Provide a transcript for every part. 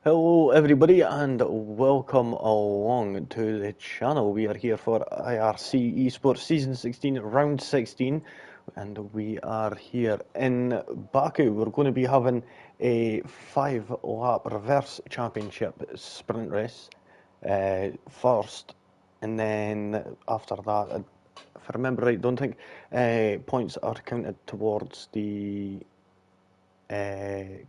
Hello everybody and welcome along to the channel. We are here for IRC eSports Season 16, Round 16, and we are here in Baku. We're going to be having a 5-lap reverse championship sprint race first, and then after that, if I remember right, don't think points are counted towards the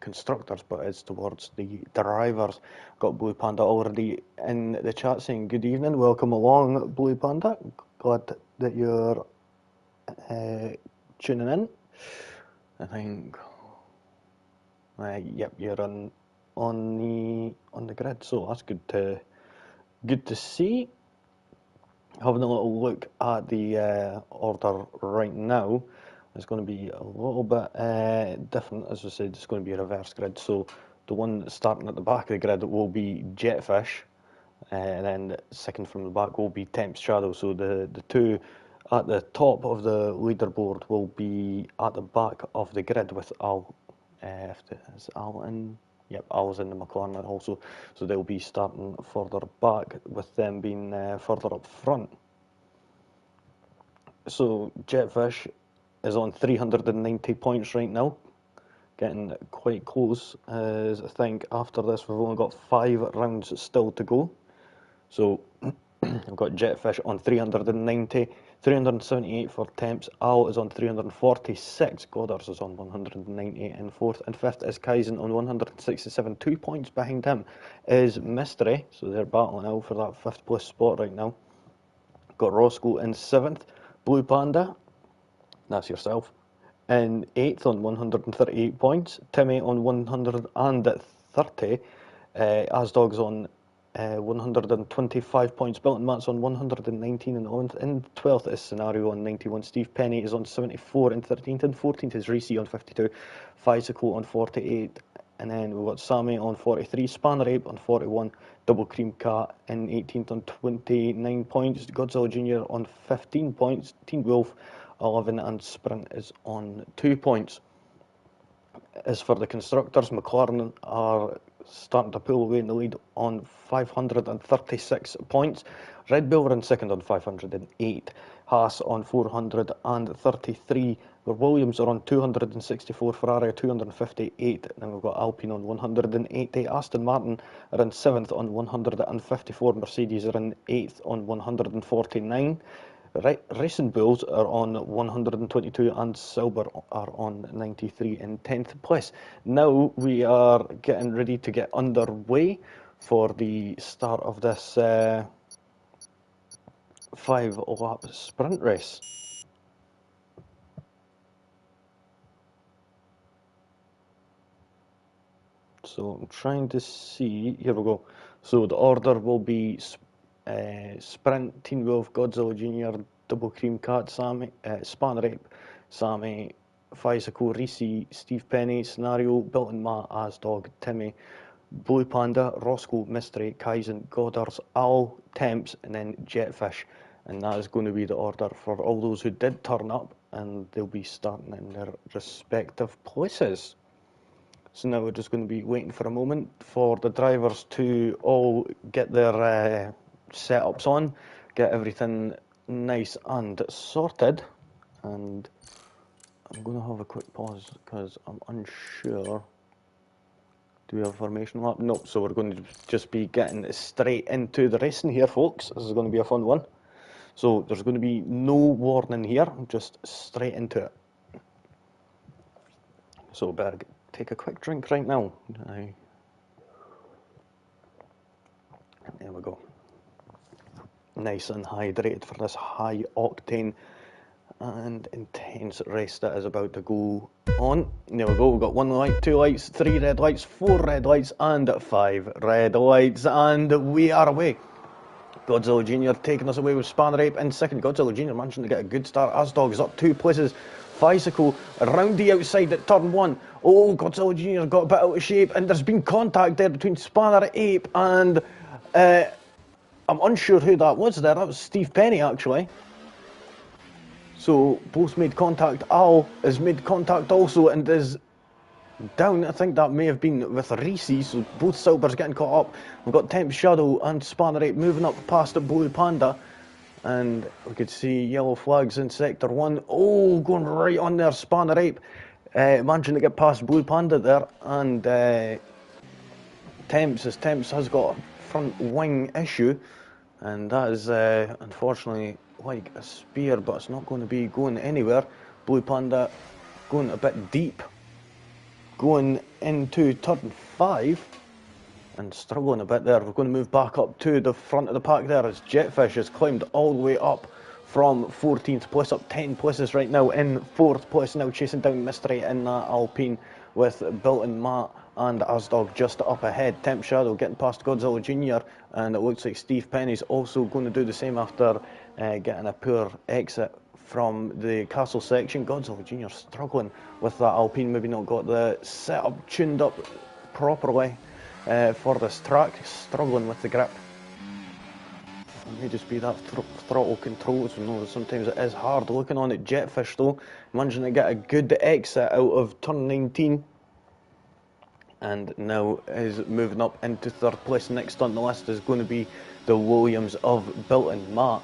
constructors, but it's towards the drivers. Got Blue Panda already in the chat saying good evening, welcome along, Blue Panda. Glad that you're tuning in. I think, yep, you're on the grid, so that's good to see. Having a little look at the order right now. It's going to be a little bit different. As I said, it's going to be a reverse grid. So the one starting at the back of the grid will be Jetfish, and then second from the back will be Temps Shadow. So the two at the top of the leaderboard will be at the back of the grid with Al. Is Al in? Yep, Al's in the McLaren also. So they'll be starting further back, with them being further up front. So Jetfish is on 390 points right now, getting quite close, as I think after this we've only got 5 rounds still to go. So I've got Jetfish on 390, 378 for Temps, Al is on 346, Goddard is on 198 in 4th, and 5th is Kaizen on 167. 2 points behind him is Mystery, so they're battling out for that 5th place spot right now. Got Roscoe in 7th, Blue Panda, that's yourself, in 8th on 138 points, Timmy on 130, Asdog's on 125 points, Built and Matt's on 119 in 11th, in 12th is Scenario on 91, Steve Penny is on 74 in 13th, and 14th is Reese on 52, Fizical on 48, and then we've got Sammy on 43, Spanner Ape on 41, Double Cream Cat in 18th on 29 points, Godzilla Jr. on 15 points, Teen Wolf 11, and Sprint is on 2 points. As for the constructors, McLaren are starting to pull away in the lead on 536 points. Red Bull are in second on 508. Haas on 433. Williams are on 264. Ferrari 258. And then we've got Alpine on 180. Aston Martin are in 7th on 154. Mercedes are in 8th on 149. Racing Bulls are on 122 and Silver are on 93 in 10th place. Now we are getting ready to get underway for the start of this 5-lap sprint race. So I'm trying to see, here we go. So the order will be Sprint, Teen Wolf, Godzilla Jr., Double Cream Cat, Sammy, Spanner Ape, Sammy, Fizical, Reese, Steve Penny, Scenario, Built and Matt, Asdog, Timmy, Blue Panda, Roscoe, Mystery, Kaizen, Goddard, Al, Temps, and then Jetfish. And that is going to be the order for all those who did turn up, and they'll be starting in their respective places. So now we're just going to be waiting for a moment for the drivers to all get their setups on, get everything nice and sorted, and I'm going to have a quick pause because I'm unsure. Do we have a formation lap? No, so we're going to just be getting straight into the racing here, folks. This is going to be a fun one. So there's going to be no warning here, just straight into it. So better take a quick drink right now. There we go. Nice and hydrated for this high octane and intense race that is about to go on. There we go, we've got 1 light, 2 lights, 3 red lights, 4 red lights, and 5 red lights, and we are away. Godzilla Jr. taking us away with Spanner Ape in second. Godzilla Jr. managing to get a good start. Asdog is up 2 places. Fizical around the outside at turn 1. Oh, Godzilla Jr. got a bit out of shape, and there's been contact there between Spanner Ape and I'm unsure who that was there. That was Steve Penny, actually. So both made contact. Al has made contact also and is down. I think that may have been with Reese, so both Silvers getting caught up. We've got Temp Shadow and Spanner 8 moving up past Blue Panda. And we could see yellow flags in Sector 1. Oh, going right on there, Spanner 8. Managing to get past Blue Panda there. And Temps has got a front wing issue. And that is unfortunately like a spear, but it's not going to be going anywhere. Blue Panda going a bit deep. Going into turn 5 and struggling a bit there. We're going to move back up to the front of the pack there as Jetfish has climbed all the way up from 14th place, up 10 places right now in 4th place, now chasing down Mystery in that Alpine with Bilton, Matt and Asdog just up ahead. Temp Shadow getting past Godzilla Jr. and it looks like Steve Penny's also going to do the same after getting a poor exit from the castle section. Godzilla Jr. struggling with that Alpine, maybe not got the setup tuned up properly for this track, struggling with the grip. It may just be that throttle control, so no, sometimes it is hard. Looking on at Jetfish though, managing to get a good exit out of turn 19. And now is moving up into 3rd place. Next on the list is going to be the Williams of Bilton Matt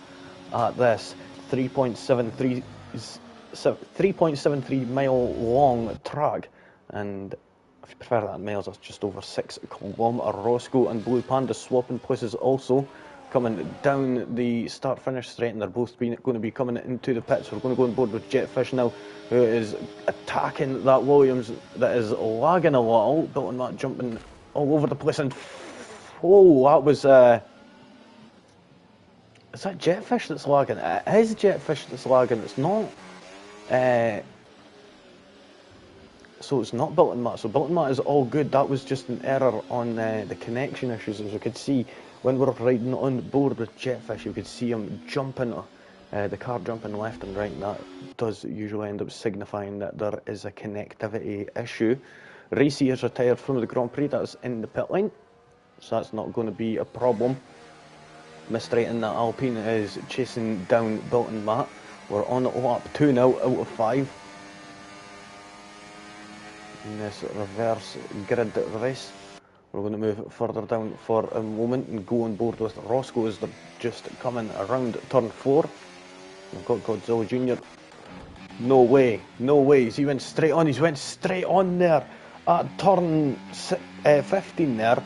at this 3.73 mile long track, and if you prefer that in miles, that's just over 6 kilometre. Roscoe and Blue Panda swapping places also, coming down the start-finish straight, and they're both going to be coming into the pits. We're going to go on board with Jetfish now, who is attacking that Williams that is lagging a little. Bilton Matt jumping all over the place, and oh, that was is that Jetfish that's lagging? It is Jetfish that's lagging. It's not. So it's not Bilton Matt. So Bilton Matt is all good. That was just an error on the connection issues, as we could see when we were riding on board with Jetfish. You could see him jumping, the car jumping left and right. And that does usually end up signifying that there is a connectivity issue. Racy has retired from the Grand Prix. That's in the pit lane, so that's not going to be a problem. Mystery in that Alpine is chasing down Bilton Matt. We're on lap 2 now out of 5 in this reverse grid race. We're going to move further down for a moment and go on board with Roscoe as they're just coming around turn 4. We've got Godzilla Jr. No way, he went straight on. He's went straight on there at turn 15 there.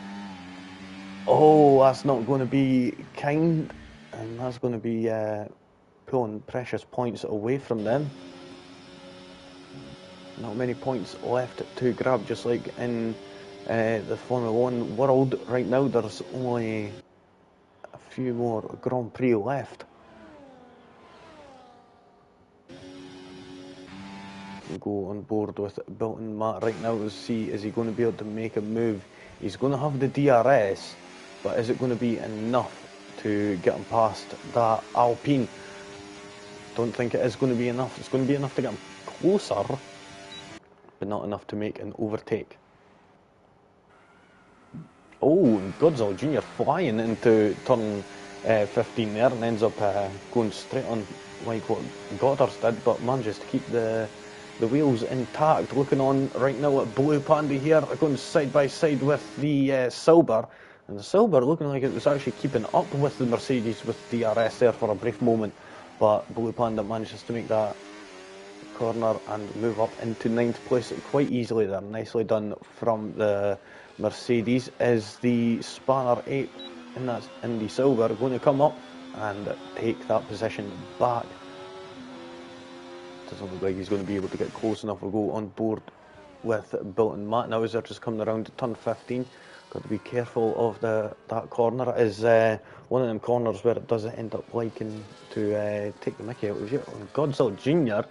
Oh, that's not going to be kind, and that's going to be pulling precious points away from them. Not many points left to grab, just like in the Formula 1 world right now. There's only a few more Grand Prix left. We'll go on board with Bilton Matt right now to see, is he going to be able to make a move? He's going to have the DRS, but is it going to be enough to get him past that Alpine? Don't think it is going to be enough. It's going to be enough to get him closer, but not enough to make an overtake. Oh, Godzilla Jr. flying into turn 15 there and ends up going straight on like what Goddard's did, but manages to keep the wheels intact. Looking on right now at Blue Panda here, going side by side with the Silver, and the Silver looking like it was actually keeping up with the Mercedes with DRS there for a brief moment, but Blue Panda manages to make that corner and move up into 9th place quite easily there. Nicely done from the Mercedes. Is the Spanner 8 in the Silver going to come up and take that position back? Doesn't look like he's going to be able to get close enough. We'll go on board with Bilton Matt now as they're just coming around to turn 15. Got to be careful of that corner. It is one of them corners where it does end up liking to take the mickey out of you. Godzilla Jr.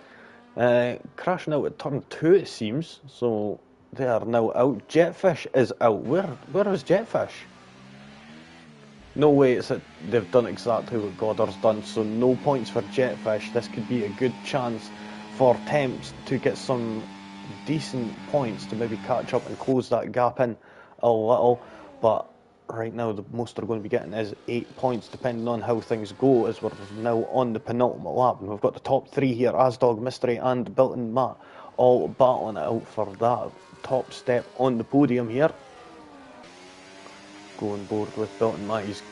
Crashing out at turn 2 it seems, so they are now out. Jetfish is out. Where is Jetfish? No way it's that they've done exactly what Goddard's done, so no points for Jetfish. This could be a good chance for Temps to get some decent points to maybe catch up and close that gap in a little, but right now the most they're going to be getting is 8 points depending on how things go, as we're now on the penultimate lap, and we've got the top 3 here, Asdog, Mystery and Bilton Matt all battling it out for that top step on the podium here. Going board with Belton Matt. It's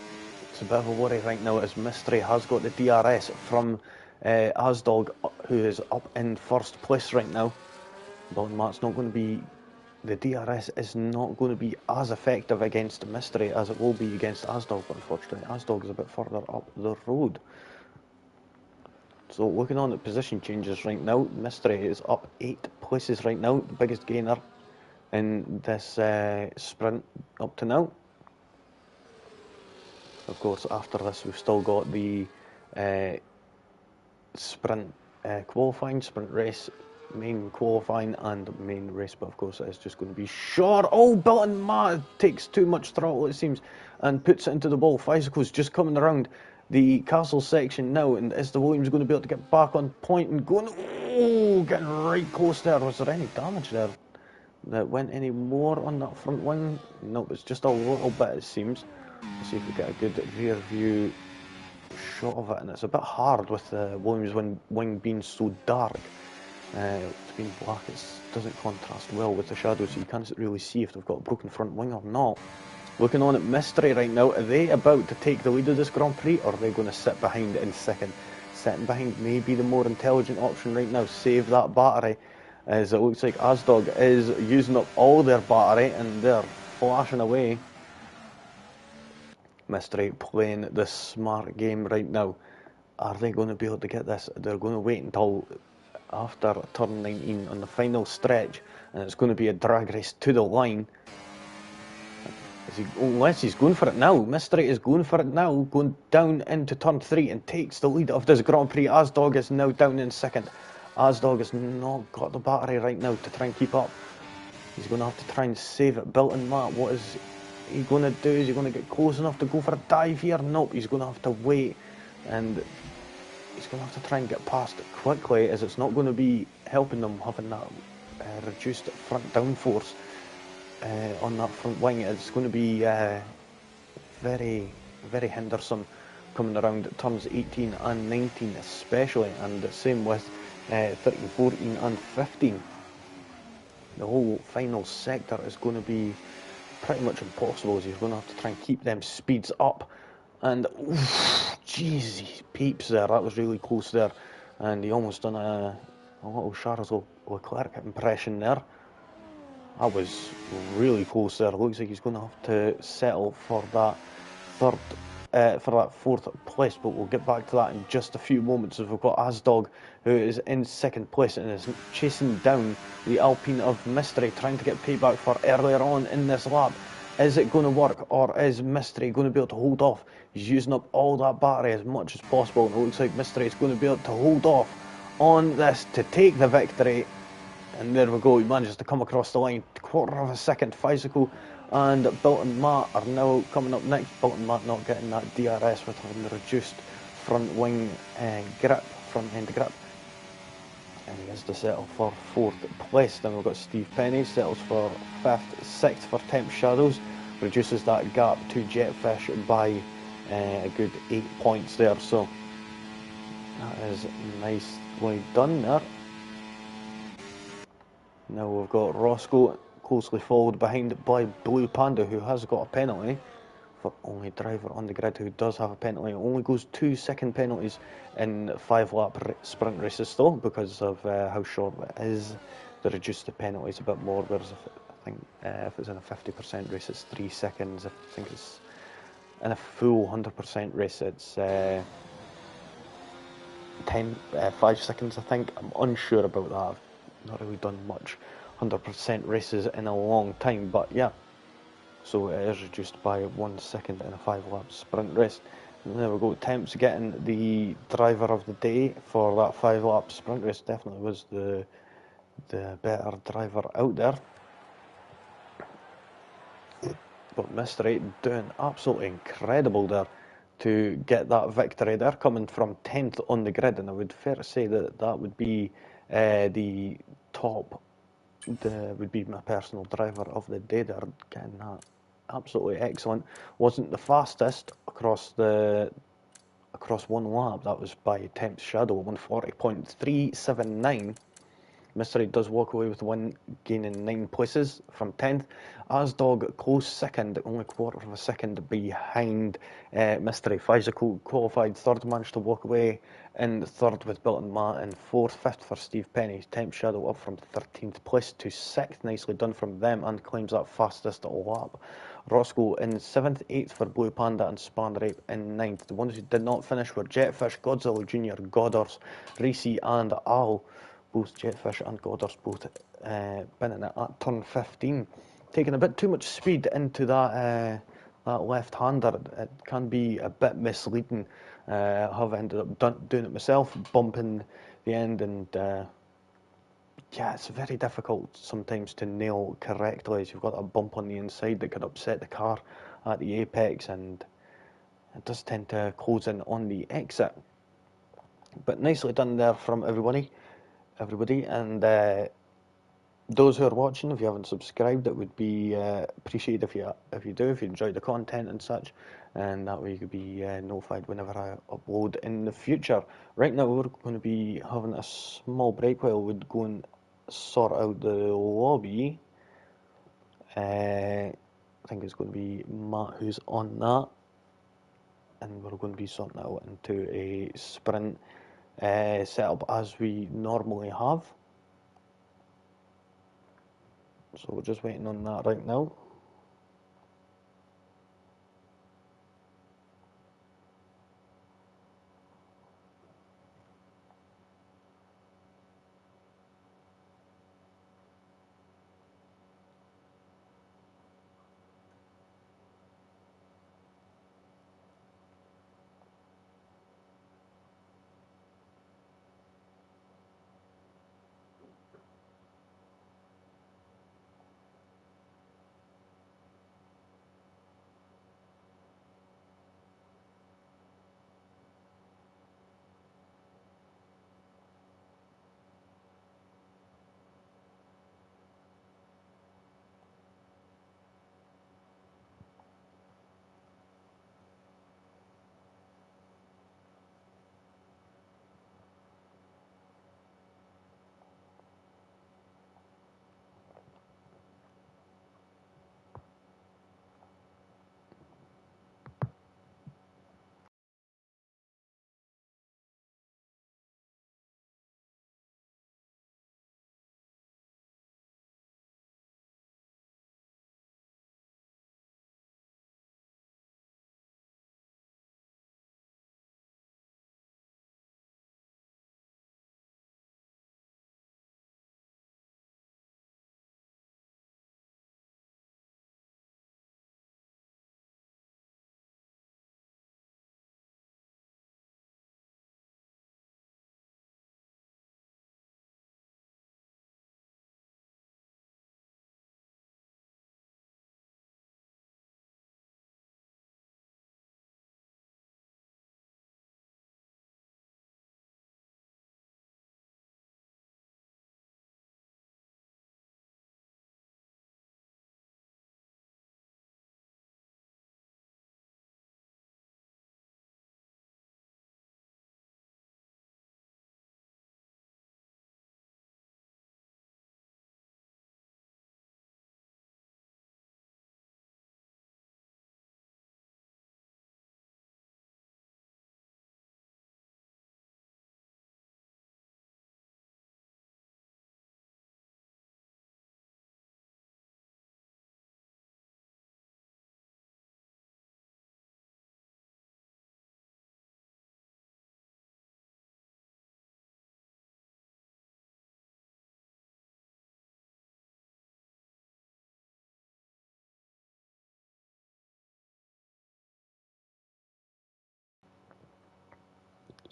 a bit of a worry right now as Mystery has got the DRS from Asdog, who is up in first place right now. Belton Matt's not going to be... The DRS is not going to be as effective against Mystery as it will be against Asdog, but unfortunately Asdog is a bit further up the road. So looking on at position changes right now, Mystery is up 8 places right now, the biggest gainer in this sprint up to now. Of course, after this we've still got the sprint qualifying, sprint race, main qualifying and main race, but of course it's just going to be short. Oh, Belton Matt takes too much throttle it seems and puts it into the ball. Bicycle's just coming around the castle section now, and is the Williams going to be able to get back on point and going, oh, getting right close there. Was there any damage there that went any more on that front wing? Nope, it's just a little bit it seems. Let's see if we get a good rear view shot of it, and it's a bit hard with the Williams wing being so dark. It's being black, it doesn't contrast well with the shadows, so you can't really see if they've got a broken front wing or not. Looking on at Mystery right now, are they about to take the lead of this Grand Prix, or are they going to sit behind in second? Sitting behind may be the more intelligent option right now. Save that battery, as it looks like Asdog is using up all their battery and they're flashing away. Mystery playing the smart game right now. Are they going to be able to get this? They're going to wait until after turn 19 on the final stretch, and it's going to be a drag race to the line. Unless he's going for it now. Mystery is going for it now, going down into turn 3 and takes the lead of this Grand Prix. Asdog is now down in second. Asdog has not got the battery right now to try and keep up. He's going to have to try and save it. Belton Matt, what is he going to do? Is he going to get close enough to go for a dive here? Nope, he's going to have to wait, and he's going to have to try and get past it quickly, as it's not going to be helping them having that reduced front downforce on that front wing. It's going to be very, very hindersome coming around turns 18 and 19 especially, and the same with 13, 14 and 15. The whole final sector is going to be pretty much impossible, as he's going to have to try and keep them speeds up. And jeez, peeps there, that was really close there, and he almost done a little Charles Leclerc impression there. That was really close there. Looks like he's going to have to settle for that fourth place, but we'll get back to that in just a few moments, as we've got Asdog, who is in second place and is chasing down the Alpine of Mystery, trying to get payback for earlier on in this lap. Is it going to work, or is Mystery going to be able to hold off? He's using up all that battery as much as possible, and it looks like Mystery is going to be able to hold off on this to take the victory. And there we go, he manages to come across the line. Quarter of a second. Bicycle and Belton Matt are now coming up next. Belton Matt not getting that DRS with having the reduced front wing grip, front end grip. And he has to settle for fourth place. Then we've got Steve Penny, settles for fifth, sixth for Temp Shadows. Reduces that gap to Jetfish by a good 8 points there. So that is nicely done there. Now we've got Roscoe, closely followed behind by Blue Panda, who has got a penalty. For only driver on the grid who does have a penalty. It only goes 2 second penalties in 5 lap sprint races still, because of how short it is. They reduce the penalties a bit more, whereas I think if it's in a 50% race it's 3 seconds. I think it's in a full 100% race it's 5 seconds I think. I'm unsure about that. Not really done much 100% races in a long time, but yeah, so it is reduced by 1 second in a 5 lap sprint race. And there we go, Temps getting the driver of the day for that 5 lap sprint race. Definitely was the better driver out there. But Mystery doing absolutely incredible there to get that victory. They're coming from 10th on the grid, and I would fair to say that would be the top, would be my personal driver of the day. They're getting that absolutely excellent. Wasn't the fastest across one lap. That was by Temp Shadow, 140.379. Mystery does walk away with the win, gaining 9 places from 10th. Asdog close second, only quarter of a second behind Mystery. Physical qualified third, managed to walk away in third with Bilton Ma in fourth. Fifth for Steve Penny. Temp Shadow up from 13th place to 6th. Nicely done from them, and claims that fastest lap. Roscoe in 7th, 8th for Blue Panda, and Spanrape in 9th. The ones who did not finish were Jetfish, Godzilla Jr., Godders, Reese, and Al. Both Jetfish and Godders both binning it at turn 15. Taking a bit too much speed into that left-hander. It can be a bit misleading. I have ended up doing it myself, bumping the end, and yeah, it's very difficult sometimes to nail correctly, as you've got a bump on the inside that could upset the car at the apex, and it does tend to close in on the exit. But nicely done there from everybody, and those who are watching, if you haven't subscribed, it would be appreciated if you do, if you enjoy the content and such, and that way you could be notified whenever I upload in the future. Right now we're going to be having a small break while we go and sort out the lobby. I think it's going to be Matt who's on that, and we're going to be sorting out into a sprint setup as we normally have. So we're just waiting on that right now.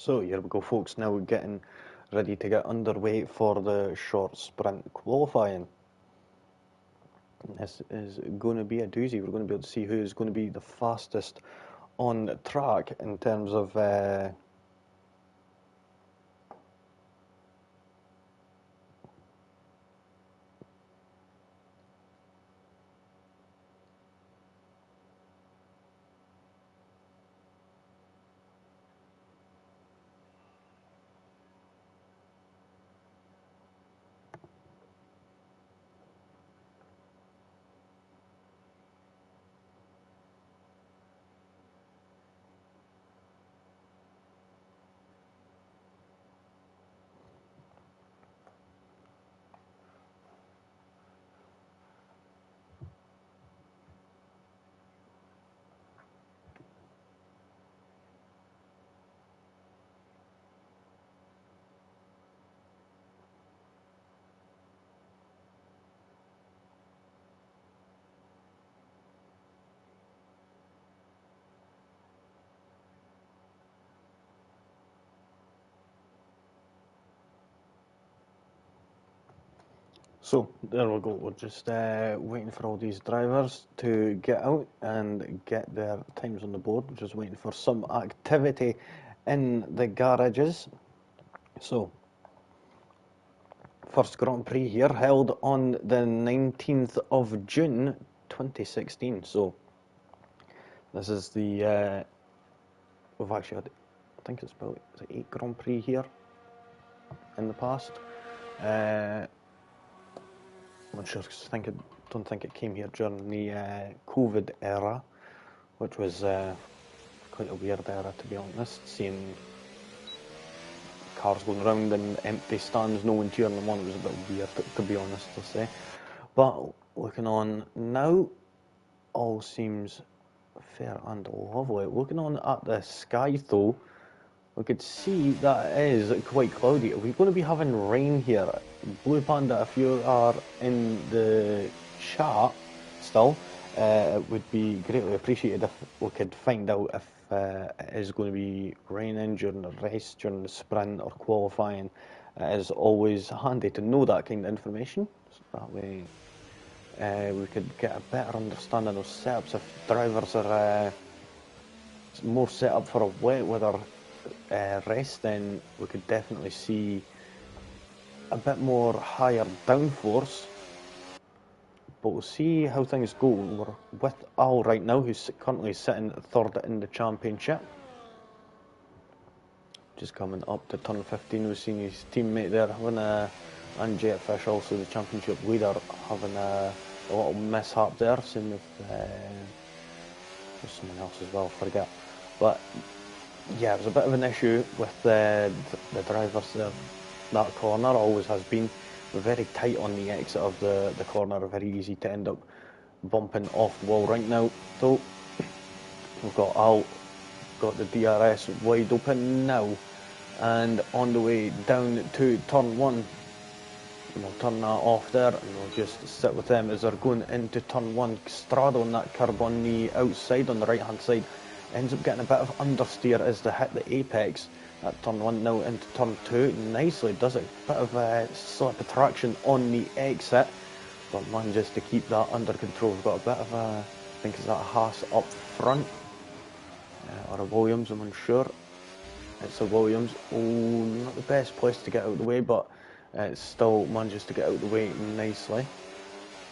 So here we go, folks, now getting ready to get underway for the short sprint qualifying. This is going to be a doozy. We're going to be able to see who's going to be the fastest on track in terms of So there we go, we're just waiting for all these drivers to get out and get their times on the board. We're just waiting for some activity in the garages. So, first Grand Prix here, held on the 19th of June 2016. So, this is the, we've actually had, I think it's about 8 Grand Prix here in the past. I'm not sure, because I don't think it came here during the COVID era, which was quite a weird era, to be honest, seeing cars going around in empty stands, no one cheering them on. It was a bit weird, to be honest, to say. But looking on now, all seems fair and lovely. Looking on at the sky, though, we could see that it is quite cloudy. Are we going to be having rain here? Blue Panda, if you are in the chat still, it would be greatly appreciated if we could find out if it is going to be raining during the race, during the sprint or qualifying. It is always handy to know that kind of information, so that way we could get a better understanding of setups. If drivers are more set up for a wet weather race, then we could definitely see a bit more higher downforce. But we'll see how things go. We're with Al right now, who's currently sitting third in the championship. Just coming up to turn 15, we've seen his teammate there having and Jetfish, also the championship leader, having a little mishap there. Same with someone else as well, I forget. But yeah, it was a bit of an issue with the drivers there. That corner always has been very tight on the exit of the corner, very easy to end up bumping off the wall. Right now, though, we've got Al, got the DRS wide open now, and on the way down to turn 1. We'll turn that off there, and we'll just sit with them as they're going into turn 1, straddling that curb on the outside, on the right hand side. Ends up getting a bit of understeer as they hit the apex at turn 1, now into turn 2. Nicely does it. Bit of a slip of traction on the exit, but manages to keep that under control. We've got a bit of a, I think it's that Haas up front, or a Williams, I'm unsure. It's a Williams. Oh, not the best place to get out of the way, but it still manages to get out of the way nicely.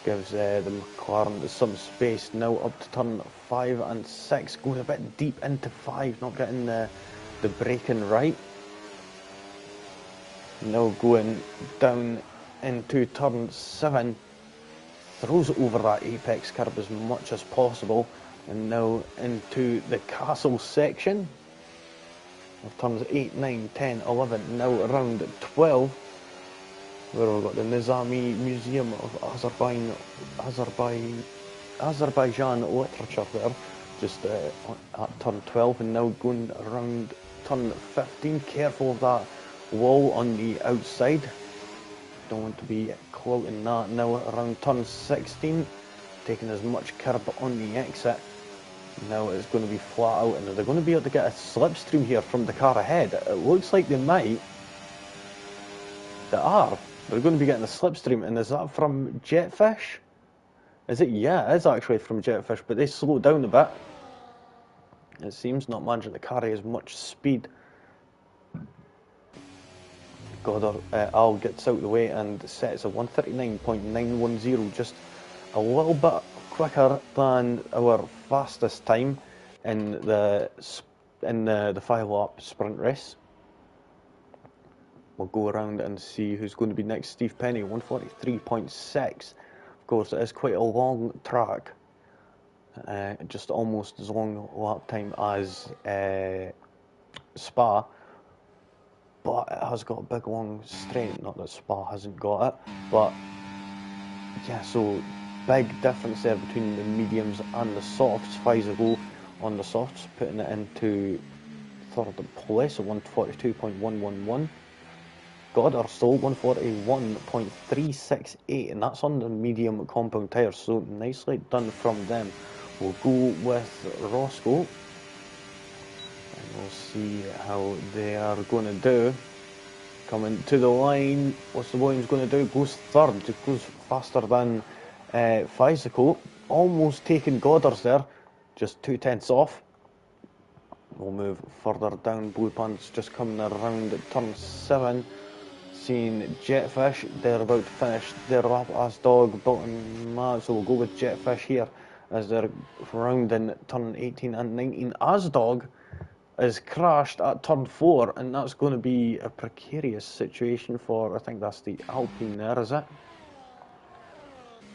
Gives the McLaren some space now up to turn 5 and 6, going a bit deep into 5, not getting the braking right. Now going down into turn 7, throws it over that apex curb as much as possible, and now into the castle section of turns 8, 9, 10, 11, now around 12, where we've got the Nizami Museum of Azerbaijan Literature there, just at turn 12, and now going around turn 15. Careful of that wall on the outside, don't want to be clouting that. Now around turn 16, taking as much curb on the exit. Now it's going to be flat out, and they're going to be able to get a slipstream here from the car ahead. It looks like they might. They are. They're going to be getting a slipstream, and is that from Jetfish? Is it? Yeah, it is actually from Jetfish, but they slowed down a bit. It seems, not managing to carry as much speed. Goddard, Al gets out of the way and sets a 1:39.910, just a little bit quicker than our fastest time in the 5-lap sprint race. We'll go around and see who's going to be next. Steve Penny, 1:43.6. Of course, it is quite a long track, just almost as long lap time as Spa, but it has got a big long straight. Not that Spa hasn't got it, but yeah, so big difference there between the mediums and the softs. Faisal on the softs, putting it into third place, so 1:42.111. Goddard stole 1:41.368, and that's on the medium compound tyres, so nicely done from them. We'll go with Roscoe, and we'll see how they are going to do. Coming to the line, what's the Williams going to do? Goes third, just goes faster than Physical. Almost taking Goddard's there, just 2/10 off. We'll move further down. Blue Panda's just coming around at turn 7. Seeing Jetfish, they're about to finish their lap. Asdog, Bolton, Matt, so we'll go with Jetfish here as they're rounding turn 18 and 19. Asdog is crashed at turn 4, and that's going to be a precarious situation for, I think that's the Alpine there, is it?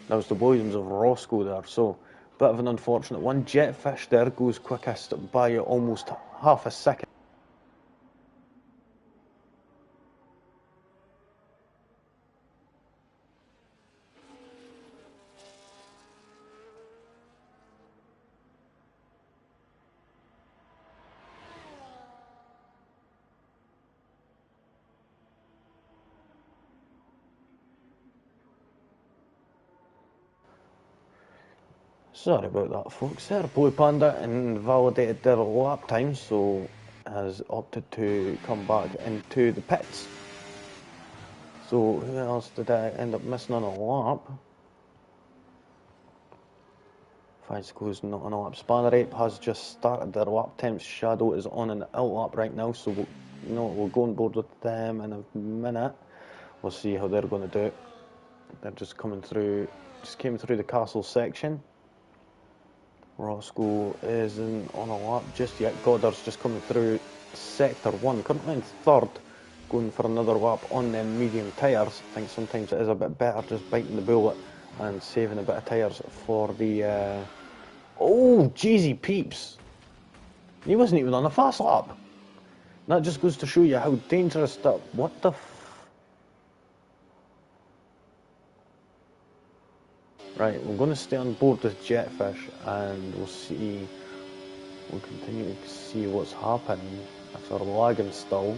That was the Williams of Roscoe there, so bit of an unfortunate one. Jetfish there goes quickest by almost half a second. Sorry about that, folks. There, Blue Panda invalidated their lap time, so has opted to come back into the pits. So who else did I end up missing on a lap? Fizeco's not on a lap. Spannerape has just started their lap temps. Shadow is on an out lap right now, so we'll go on board with them in a minute. We'll see how they're going to do it. They're just coming through, just came through the castle section. Roscoe isn't on a lap just yet. Goddard's just coming through sector 1, currently in third, going for another lap on them medium tyres. I think sometimes it is a bit better just biting the bullet and saving a bit of tyres for the... Oh, Jeezy Peeps! He wasn't even on a fast lap. That just goes to show you how dangerous that... What the Right, we're going to stay on board with Jetfish and we'll continue to see what's happening. If they're lagging still.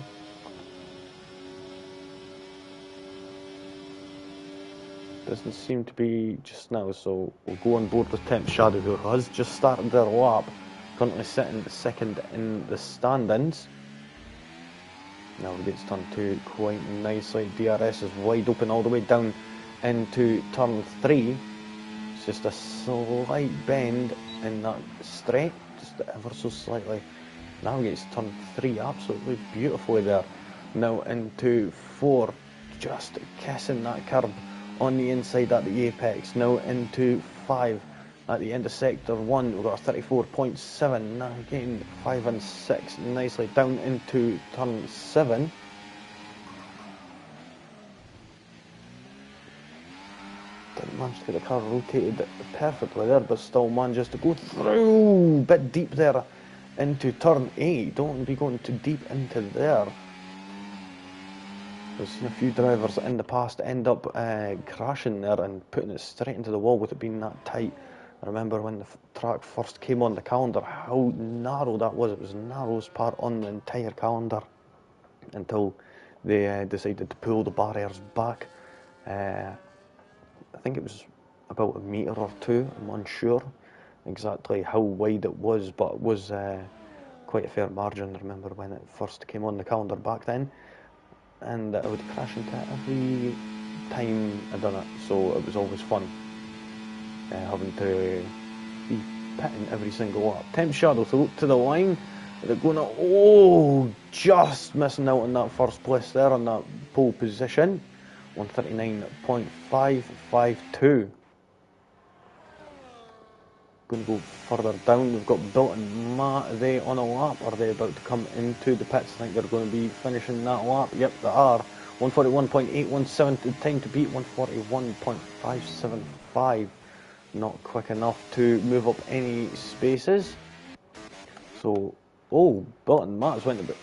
Doesn't seem to be just now, so we'll go on board with Temp Shadow, who has just started their lap, currently sitting second in the standings. Now he gets turn 2 quite nicely. DRS is wide open all the way down into turn 3. Just a slight bend in that straight, just ever so slightly. Navigates turn 3 absolutely beautifully there. Now into 4, just kissing that curb on the inside at the apex. Now into 5 at the end of sector 1. We've got a 34.7. Navigating 5 and 6 nicely down into turn 7. Didn't manage to get the car rotated perfectly there, but still manages to go through a bit deep there into turn 8. Don't want to be going too deep into there. We've seen a few drivers in the past end up crashing there and putting it straight into the wall with it being that tight. I remember when the track first came on the calendar, how narrow that was. It was the narrowest part on the entire calendar until they decided to pull the barriers back. I think it was about a metre or 2, I'm unsure exactly how wide it was, but it was quite a fair margin. I remember when it first came on the calendar back then, and I would crash into it every time I done it, so it was always fun having to be pitting every single lap. Temp Shadow to the line, they're going to, just missing out on that first place there on that pole position. 139.552. Going to go further down. We've got Bilt and Matt. Are they on a lap? Are they about to come into the pits? I think they're going to be finishing that lap. Yep, they are. 141.817 the time to beat. 141.575. Not quick enough to move up any spaces. So, Bilt and Matt went a bit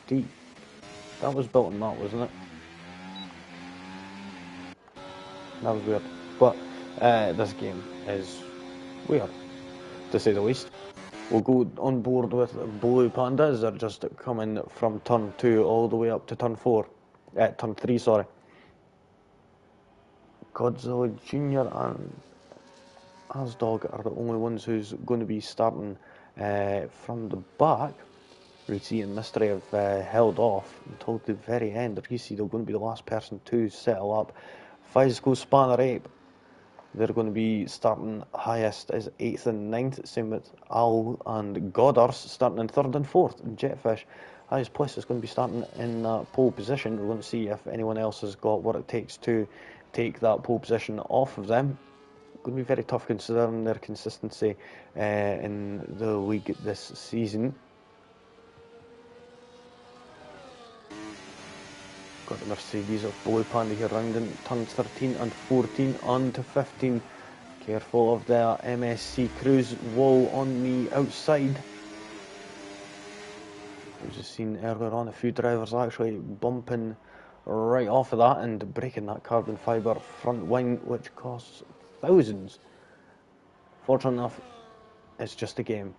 deep. That was Bilt and Matt, wasn't it? That was weird, but this game is weird, to say the least. We'll go on board with Blue Pandas. They're just coming from turn 2 all the way up to turn 3, sorry. Godzilla Jr. and Asdog are the only ones who's going to be starting from the back. Ricci and Mystery have held off until the very end. Ricci, they're going to be the last person to settle up. Physical, Spanner, Ape, they're going to be starting highest as 8th and 9th. Same with Al and Goddard starting in 3rd and 4th. And Jetfish, highest place, is going to be starting in pole position. We're going to see if anyone else has got what it takes to take that pole position off of them. Going to be very tough considering their consistency in the league this season. Got the Mercedes of Blue Panda here rounding turns 13 and 14 on to 15. Careful of the MSC Cruise wall on the outside. We've just seen earlier on a few drivers actually bumping right off of that and breaking that carbon fibre front wing, which costs thousands. Fortunate enough, it's just a game,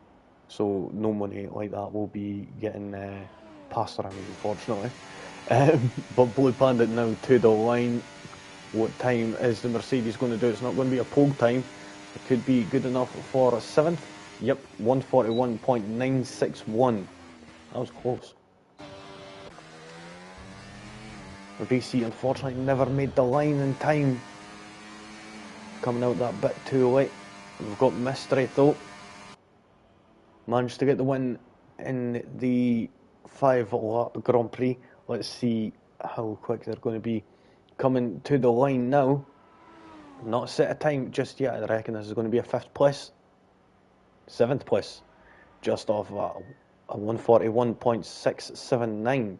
so no money like that will be getting passed around, unfortunately. But Blue Panda now to the line. What time is the Mercedes going to do? It's not going to be a pole time. It could be good enough for 7th. Yep, 141.961. That was close. VC unfortunately never made the line in time. Coming out that bit too late. We've got Mystery though. Managed to get the win in the 5-lap Grand Prix. Let's see how quick they're going to be coming to the line now. Not set a time just yet. I reckon this is going to be a 5th place. 7th place. Just off a 141.679.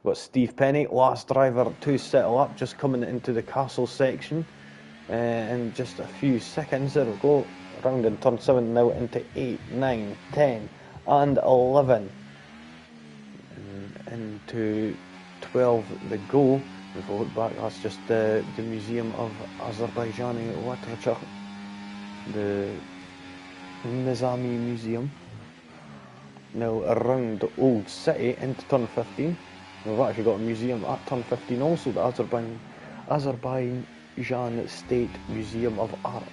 Got Steve Penny, last driver to settle up, just coming into the castle section. In just a few seconds. There we go. Round in turn 7 now into 8, 9, 10 and 11. And into 12 the go. If we look back, that's just the Museum of Azerbaijani Literature, the Nizami Museum. Now around the Old City into turn 15. We've actually got a museum at turn 15 also, the Azerbaijan State Museum of Art.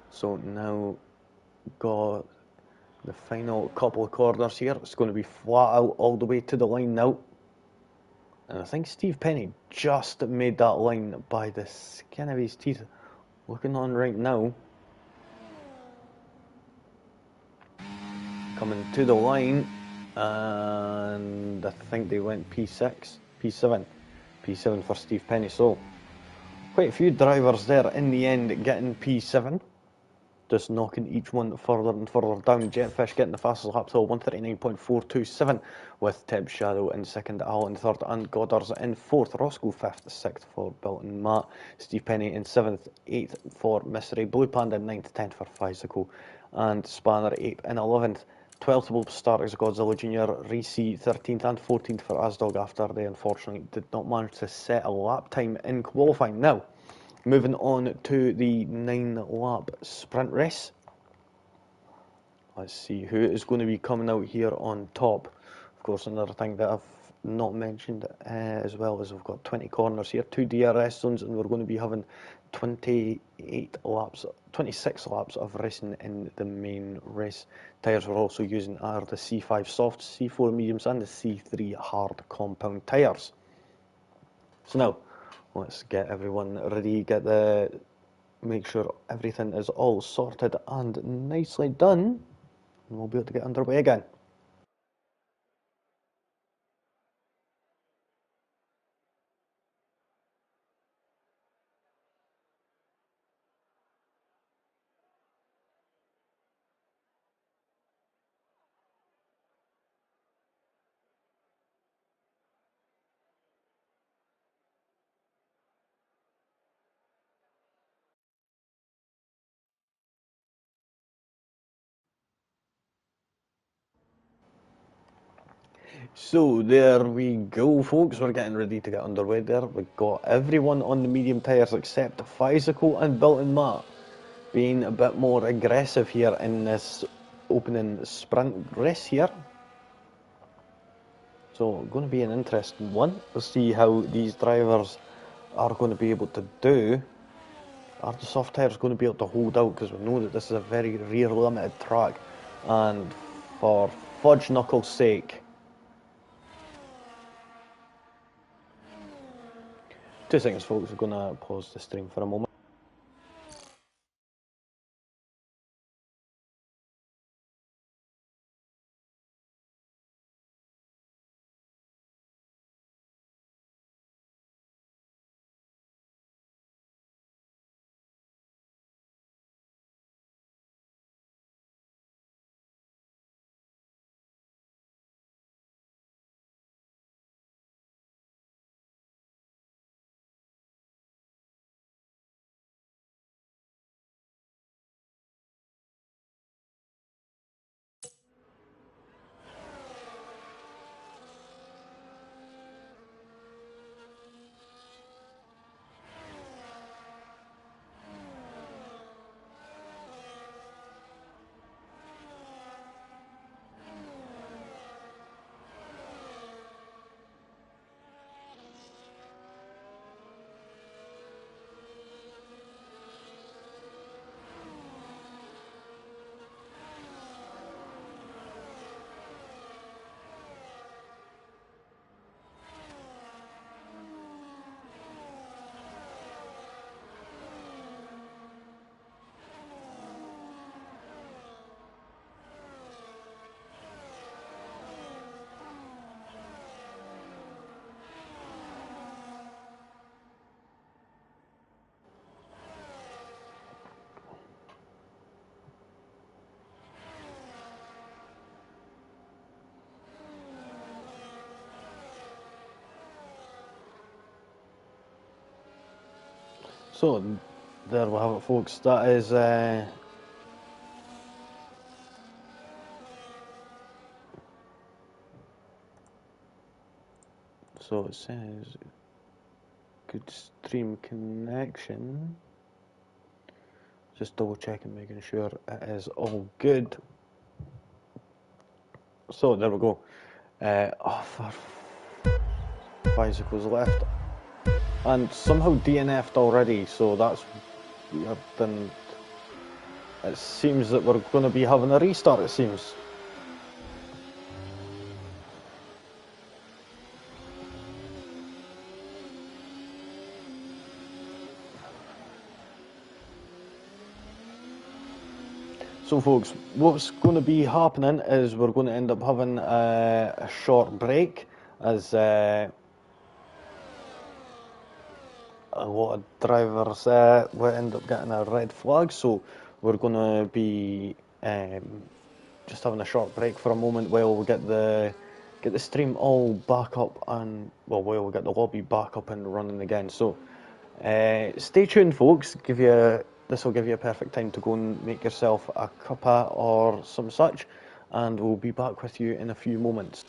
So now got the final couple of corners here. It's going to be flat out all the way to the line now. And I think Steve Penny just made that line by the skin of his teeth. Looking on right now. Coming to the line. And I think they went P7 for Steve Penny. So quite a few drivers there in the end getting P7. Just knocking each one further and further down. Jetfish getting the fastest lap till 139.427 with Teb Shadow in 2nd, Al in 3rd and Goddard's in 4th. Roscoe 5th, 6th for Bill and Matt. Steve Penny in 7th, 8th for Mystery. Blue Panda in 9th, 10th for Physical. And Spanner 8th in 11th. 12th will start as Godzilla Jr. Reese 13th and 14th for Asdog after they unfortunately did not manage to set a lap time in qualifying. Now, moving on to the 9-lap sprint race. Let's see who is going to be coming out here on top. Of course, another thing that I've not mentioned as well is we've got 20 corners here, 2 DRS zones, and we're going to be having 26 laps of racing in the main race. Tyres we're also using are the C5 soft, C4 mediums and the C3 hard compound tyres. So now, let's get everyone ready, make sure everything is all sorted and nicely done, and we'll be able to get underway again. So there we go, folks. We're getting ready to get underway there. We've got everyone on the medium tyres except Physical and Built and Matt being a bit more aggressive here in this opening sprint race here. So going to be an interesting one. We'll see how these drivers are going to be able to do. Are the soft tyres going to be able to hold out? Because we know that this is a very rear limited track. And for fudge knuckles' sake. 2 seconds, folks. We're going to pause the stream for a moment. So, there we have it, folks. That is so it says good stream connection. Just double checking, making sure it is all good. So there we go. For bicycles left, and somehow DNF'd already. So that's weird. And it seems that we're going to be having a restart. It seems. So folks, what's going to be happening is we're going to end up having a short break as a lot of drivers will end up getting a red flag. So we're going to be just having a short break for a moment while we get the stream all back up and while we get the lobby back up and running again. So stay tuned, folks. This will give you a perfect time to go and make yourself a cuppa or some such, and we'll be back with you in a few moments.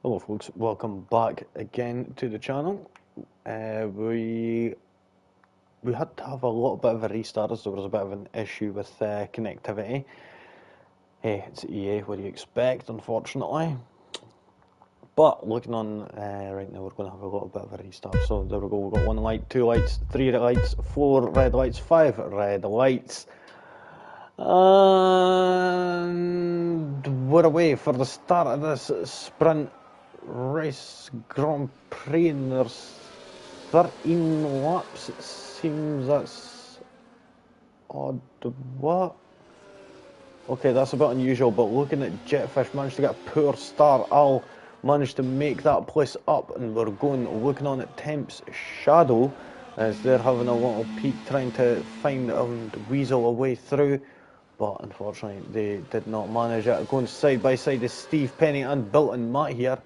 Hello folks, welcome back again to the channel. We had to have a little bit of a restart as there was a bit of an issue with connectivity. Hey, it's EA, what do you expect, unfortunately. But looking on right now, we're going to have a little bit of a restart. So there we go, we've got 1 light, 2 lights, 3 lights, 4 red lights, 5 red lights. And we're away for the start of this sprint race Grand Prix, and there's 13 laps. It seems that's odd. What? Okay, that's a bit unusual, but looking at Jetfish managed to get a poor start. Al managed to make that place up, and we're looking on at Temp's Shadow as they're having a little peek trying to find and weasel a way through. But unfortunately, they did not manage it. Going side by side is Steve Penny and Bilton Matt here.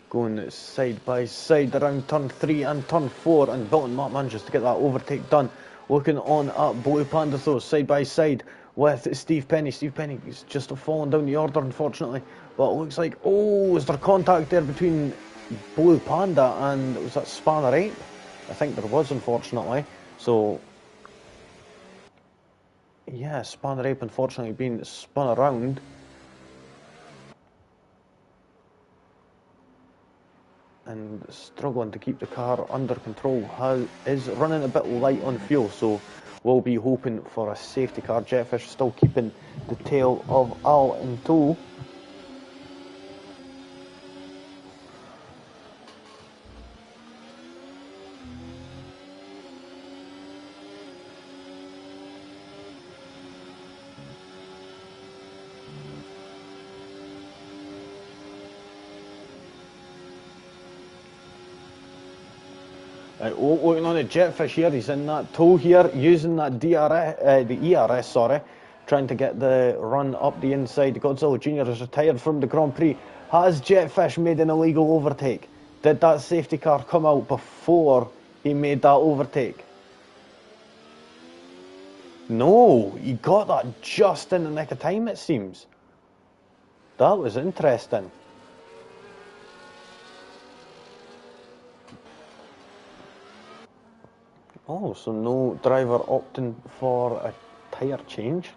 Going side by side around turn 3 and turn 4, and Bilton Matt manages to get that overtake done. Looking on at Blue Panda though, side by side with Steve Penny. Steve Penny is just fallen down the order, unfortunately. But it looks like, oh, is there contact there between Blue Panda and, was that Spanner Ape? I think there was, unfortunately. So yeah, Spanner Ape unfortunately being spun around. And struggling to keep the car under control. Is running a bit light on fuel, so we'll be hoping for a safety car. Jetfish still keeping the tail of Al in tow. Looking on the Jetfish here, he's in that tow here, using that the ERS, sorry, trying to get the run up the inside. Godzilla Jr. is retired from the Grand Prix. Has Jetfish made an illegal overtake? Did that safety car come out before he made that overtake? No, he got that just in the nick of time, it seems. That was interesting. Oh, so no driver opting for a tyre change.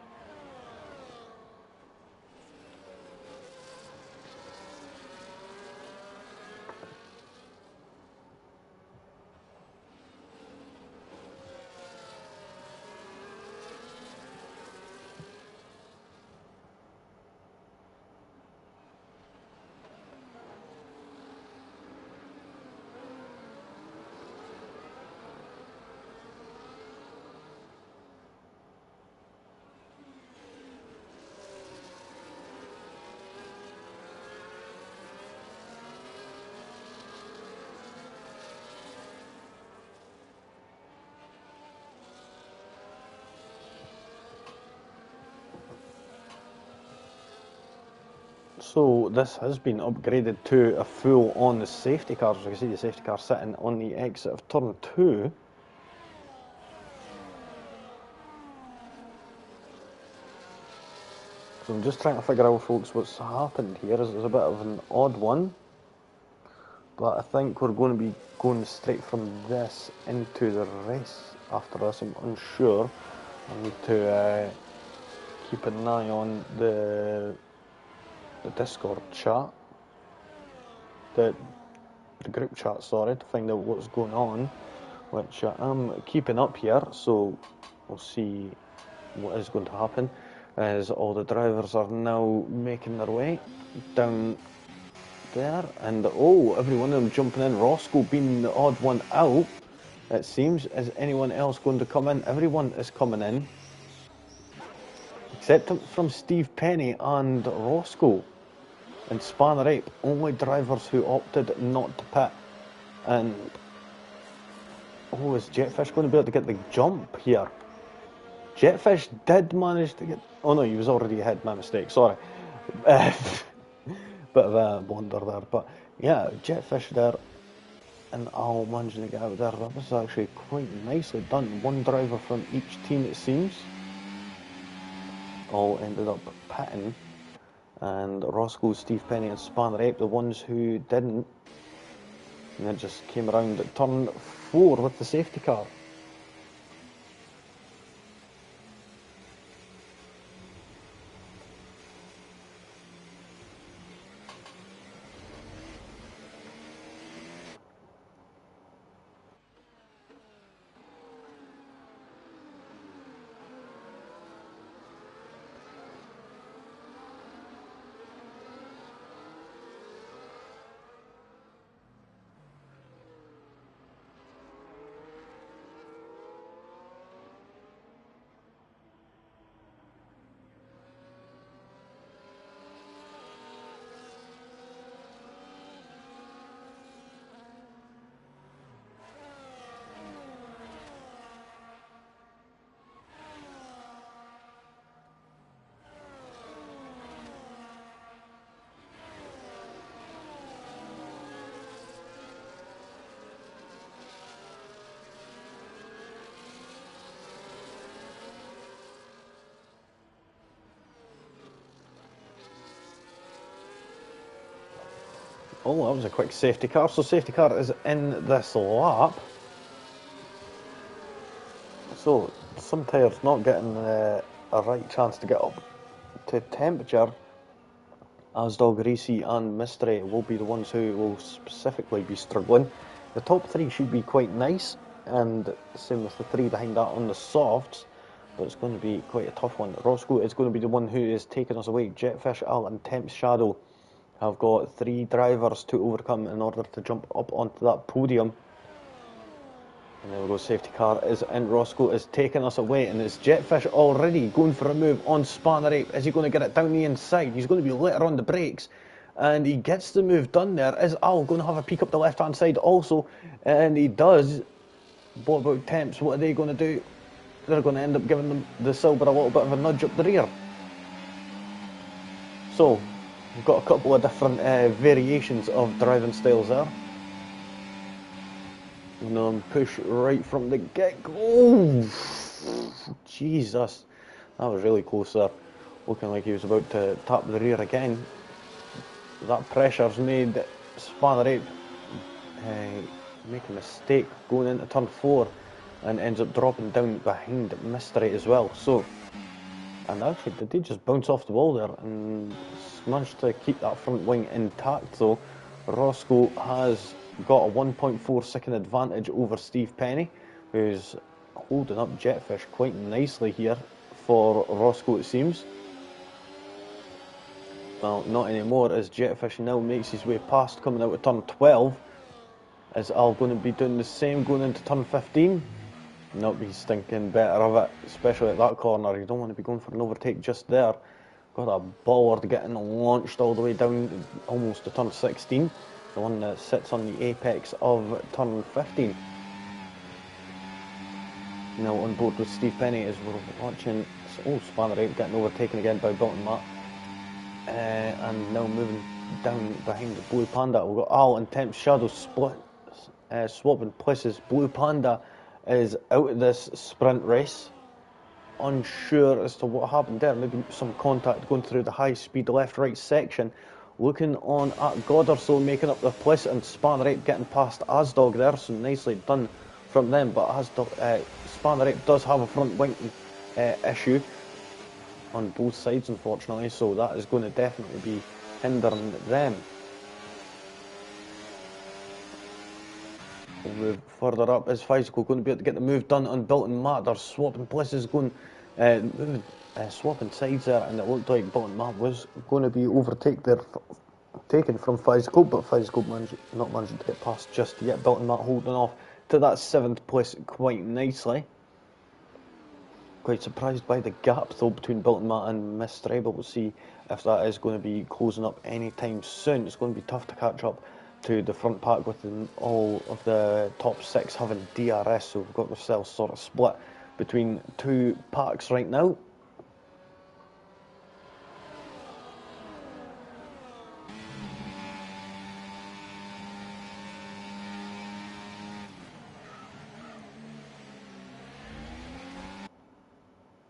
So this has been upgraded to a full-on safety car. As you can see, the safety car sitting on the exit of turn 2. So I'm just trying to figure out, folks, what's happened here. It's a bit of an odd one, but I think we're going to be going straight from this into the race after this. I'm unsure. I need to keep an eye on the Discord chat, the group chat, sorry, to find out what's going on, which I'm keeping up here, so we'll see what is going to happen, as all the drivers are now making their way down there, and oh, every one of them jumping in. Roscoe being the odd one out, it seems. Is anyone else going to come in? Everyone is coming in, except from Steve Penny and Roscoe. And Spanner Ape, only drivers who opted not to pit. And oh, is Jetfish going to be able to get the jump here? Jetfish did manage to get... Oh no, he was already ahead, my mistake, sorry. Bit of a blunder there, but yeah, Jetfish there, and Al managing to get out there. That was actually quite nicely done. One driver from each team, it seems. All ended up pitting. And Roscoe, Steve Penny and Spanner Ape, the ones who didn't. And it just came around at turn 4 with the safety car. Oh, that was a quick safety car. So safety car is in this lap. So some tyres not getting a right chance to get up to temperature. Asdog, Reese and Mystery will be the ones who will specifically be struggling. The top 3 should be quite nice, and same with the 3 behind that on the softs, but it's going to be quite a tough one. Roscoe is going to be the one who is taking us away. Jetfish, Al and Temps Shadow have got 3 drivers to overcome in order to jump up onto that podium. And there we go, safety car is in. Roscoe is taking us away, and it's Jetfish already going for a move on Spanner Ape. Is he going to get it down the inside? He's going to be later on the brakes, and he gets the move done there. Is Al going to have a peek up the left-hand side also? And he does. What about Temps? What are they going to do? They're going to end up giving them the Silver a little bit of a nudge up the rear. So, we've got a couple of different variations of driving styles there. And then push right from the get-go. Oh, Jesus. That was really close there. Looking like he was about to tap the rear again. That pressure's made Spanner Ape make a mistake going into turn 4 and ends up dropping down behind Mystery as well. So, and actually, did they just bounce off the wall there and managed to keep that front wing intact though? Roscoe has got a 1.4 second advantage over Steve Penny, who's holding up Jetfish quite nicely here for Roscoe, it seems. Well, not anymore, as Jetfish now makes his way past, coming out of turn 12. Is Al going to be doing the same going into turn 15? Nope, he's thinking better of it, especially at that corner. You don't want to be going for an overtake just there. Got a bollard getting launched all the way down almost to turn 16. The one that sits on the apex of turn 15. Now on board with Steve Penny as we're watching. Oh, Spanner Ape getting overtaken again by Bolton Matt. And now moving down behind the Blue Panda. We've got Al and Temps Shadow swapping places. Blue Panda is out of this sprint race. Unsure as to what happened there. Maybe some contact going through the high speed left-right section. Looking on at Goddard, making up the place, and Spanner Ape getting past Asdog there, so nicely done from them. But Spanner Ape does have a front wing issue on both sides, unfortunately, so that is going to definitely be hindering them. We'll move further up. Is Physical going to be able to get the move done on Bolton Matt? They're swapping places, going swapping sides there, and it looked like Bolton Matt was going to be taken from Physical, but Physical not managing to get past just yet. Bolton Matt holding off to that 7th place quite nicely. Quite surprised by the gap though between Bolton Matt and Mystery, but we'll see if that is going to be closing up anytime soon. It's going to be tough to catch up to the front pack with all of the top 6 having DRS, so we've got ourselves sort of split between 2 packs right now.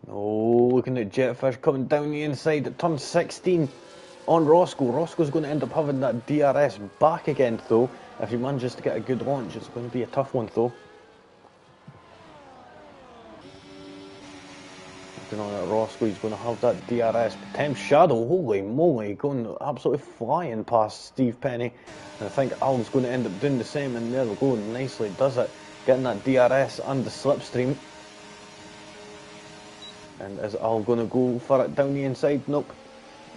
Oh, looking at Jetfish coming down the inside at turn 16. on Roscoe. Roscoe's going to end up having that DRS back again, though. If he manages to get a good launch, it's going to be a tough one, though. Looking on at Roscoe, he's going to have that DRS. Temps Shadow, holy moly, going absolutely flying past Steve Penny. And I think Al's going to end up doing the same, and there we go, nicely does it. Getting that DRS and the slipstream. And is Al going to go for it down the inside? Nope.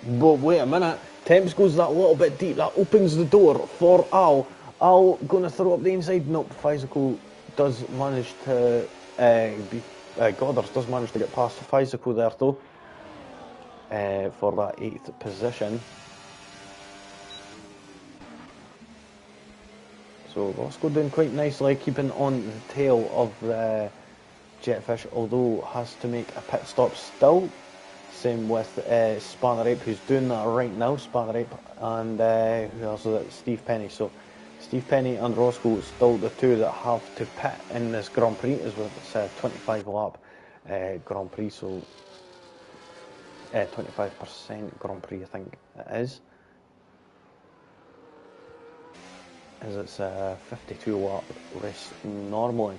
But wait a minute. Temps goes that little bit deep. That opens the door for Al. Al going to throw up the inside? Nope. Physical does manage to Goddard does manage to get past Physical there, though. For that 8th position. So Roscoe doing quite nicely, keeping on the tail of the Jetfish, although has to make a pit stop still. Same with Spanner Ape, who's doing that right now. Spanner Ape and who else is it? Steve Penny. So Steve Penny and Roscoe still the two that have to pit in this Grand Prix, as well. It's a 25 lap Grand Prix, so 25% Grand Prix I think it is. As it's a 52 lap race normally.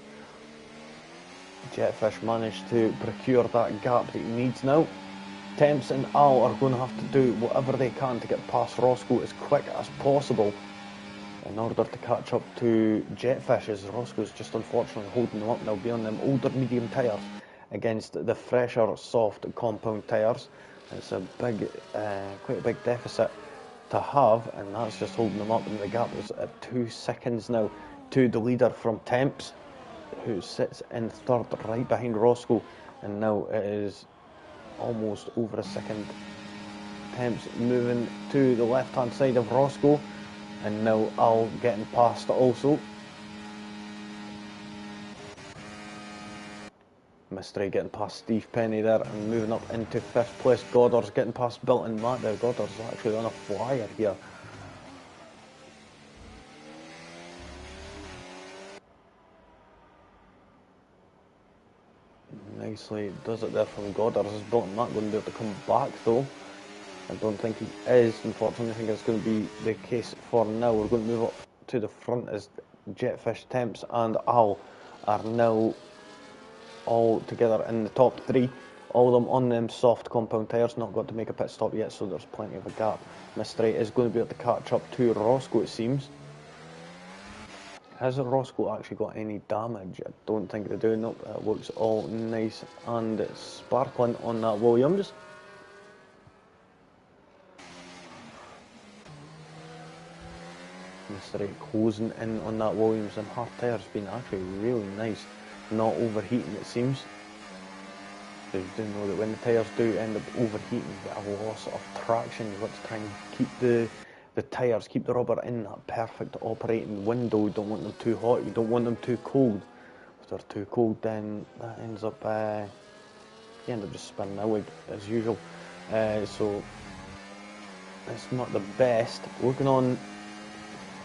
Jetfish managed to procure that gap that he needs now. Temps and Al are going to have to do whatever they can to get past Roscoe as quick as possible in order to catch up to Jetfish, as Roscoe's just unfortunately holding them up. They'll be on them older medium tyres against the fresher soft compound tyres. It's a big, quite a big deficit to have, and that's just holding them up, and the gap is at 2 seconds now to the leader from Temps, who sits in third right behind Roscoe, and now it is almost over a second. Temps moving to the left hand side of Roscoe, and now Al getting past also. Mystery getting past Steve Penny there and moving up into 5th place. Goddard's getting past Bilt and Matt there. Goddard's actually on a flyer here. Nicely does it there from Goddard. Is Bilt and Matt going to be able to come back though? I don't think he is. Unfortunately, I think it's going to be the case for now. We're going to move up to the front as Jetfish, Temps and Al are now all together in the top 3. All of them on them soft compound tyres, not got to make a pit stop yet, so there's plenty of a gap. Mystery is going to be able to catch up to Roscoe, it seems. Has Roscoe actually got any damage? I don't think they do. Nope, it looks all nice and sparkling on that Williams. Mystery closing in on that Williams, and her tyre's been actually really nice. Not overheating, it seems. So you do know that when the tyres do end up overheating, you get a loss of traction. You've got to try and keep the tyres, keep the rubber in that perfect operating window. You don't want them too hot, you don't want them too cold. If they're too cold, then that ends up, you end up just spinning out as usual. So it's not the best. Looking on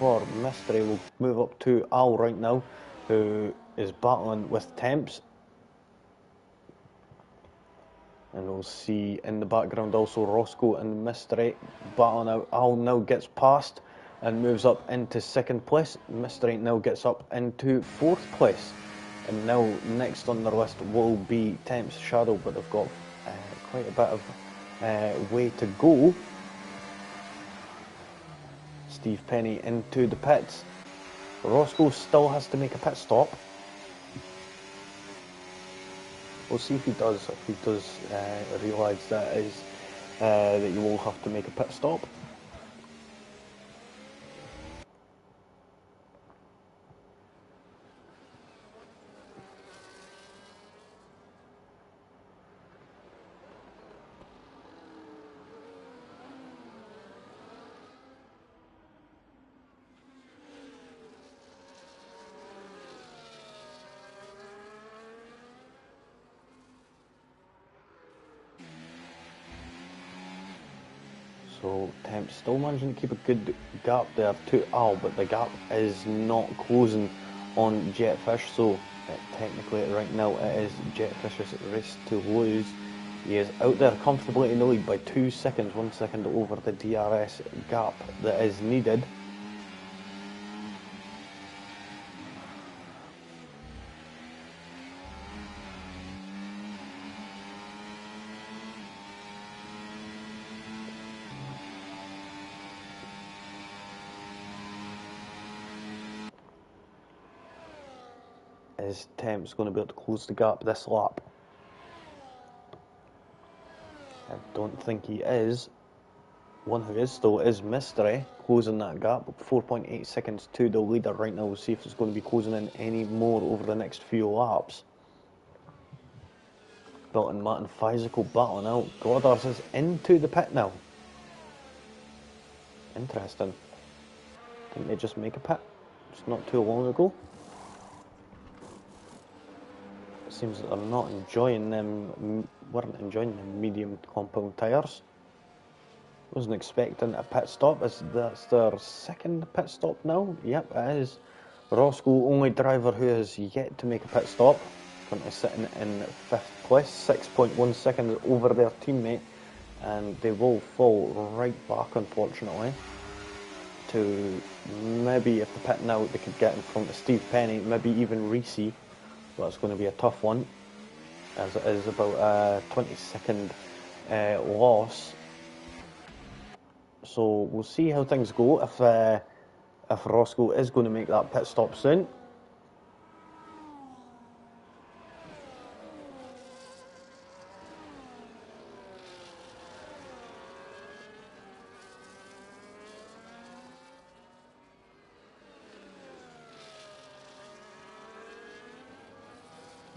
for Mystery, we'll move up to Al right now, who is battling with Temps. And we'll see in the background also Roscoe and Mystery battling out. Al now gets past and moves up into 2nd place. Mystery now gets up into 4th place. And now next on their list will be Temps Shadow, but they've got quite a bit of way to go. Steve Penny into the pits. Roscoe still has to make a pit stop. We'll see if he does. If he does realise that you will have to make a pit stop. So Temps still managing to keep a good gap there to Al, but the gap is not closing on Jetfish, so technically right now it is Jetfish's race to lose. He is out there comfortably in the lead by 2 seconds, 1 second over the DRS gap that is needed. Is Temps going to be able to close the gap this lap? I don't think he is. One who is though is Mystery, closing that gap, 4.8 seconds to the leader right now. We'll see if it's going to be closing in any more over the next few laps. Dalton Martin Physical battling out. Goddard is into the pit now. Interesting. Didn't they just make a pit? It's not too long ago. It seems that they're not enjoying them, weren't enjoying them medium compound tyres. Wasn't expecting a pit stop. That's their second pit stop now. Yep, it is. Roscoe, only driver who has yet to make a pit stop. Currently sitting in 5th place, 6.1 seconds over their teammate. And they will fall right back, unfortunately, to maybe if they pit now, they could get in front of Steve Penny, maybe even Reese. That's going to be a tough one, as it is about a 20-second loss. So we'll see how things go if Roscoe is going to make that pit stop soon.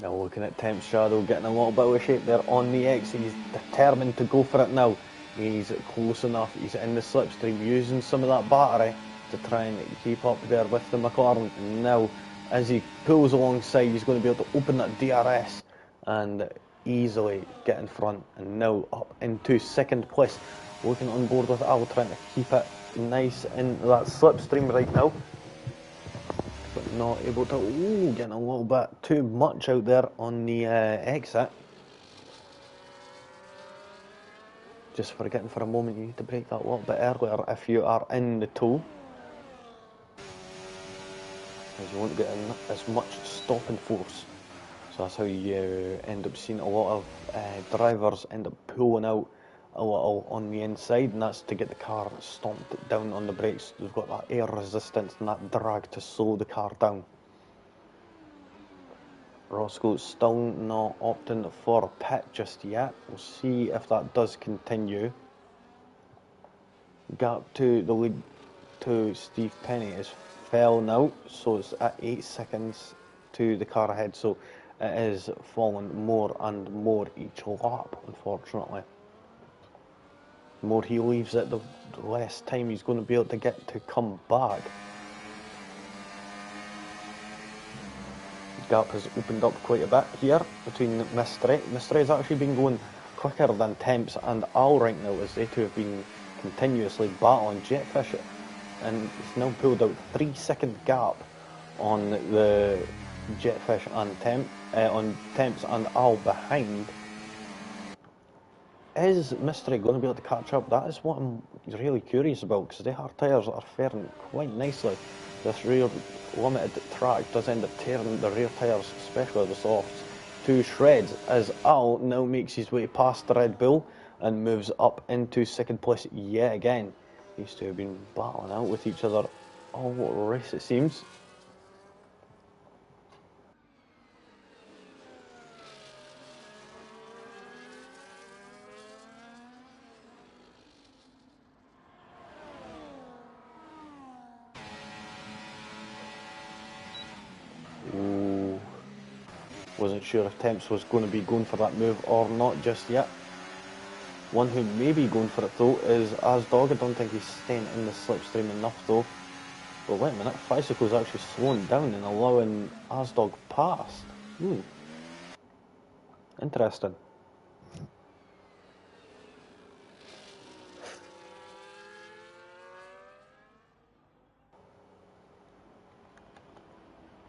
Now looking at Temps Shadow getting a little bit of a shape there on the X. He's determined to go for it now. He's close enough. He's in the slipstream, using some of that battery to try and keep up there with the McLaren. And now, as he pulls alongside, he's going to be able to open that DRS and easily get in front. And now up into 2nd place. Looking on board with Al, trying to keep it nice in that slipstream right now. But not able to, getting a little bit too much out there on the exit. Just forgetting for a moment, you need to brake that a little bit earlier if you are in the tow, as you won't get as much stopping force. So that's how you end up seeing a lot of drivers end up pulling out a little on the inside, and that's to get the car stomped down on the brakes. They've got that air resistance and that drag to slow the car down. Roscoe's still not opting for a pit just yet. We'll see if that does continue. Gap to the lead to Steve Penny is fell now, so it's at 8 seconds to the car ahead, so it is falling more and more each lap, unfortunately. The more he leaves it, the less time he's going to be able to get to come back. The gap has opened up quite a bit here between Mystery. Mystery has actually been going quicker than Temps and Al right now, as they two have been continuously battling Jetfish, and he's now pulled out 3-second gap on the Jetfish and on Temps and Al behind. Is Mystery going to be able to catch up? That is what I'm really curious about, because the hard tyres are faring quite nicely. This rear limited track does end up tearing the rear tyres, especially the softs, to shreds, as Al now makes his way past the Red Bull and moves up into 2nd place yet again. These two have been battling out with each other all race, it seems. Ooh. Wasn't sure if Temps was going to be going for that move or not just yet. One who may be going for it though is Asdog. I don't think he's staying in the slipstream enough though. But wait a minute, Bicycle's actually slowing down and allowing Asdog past. Interesting.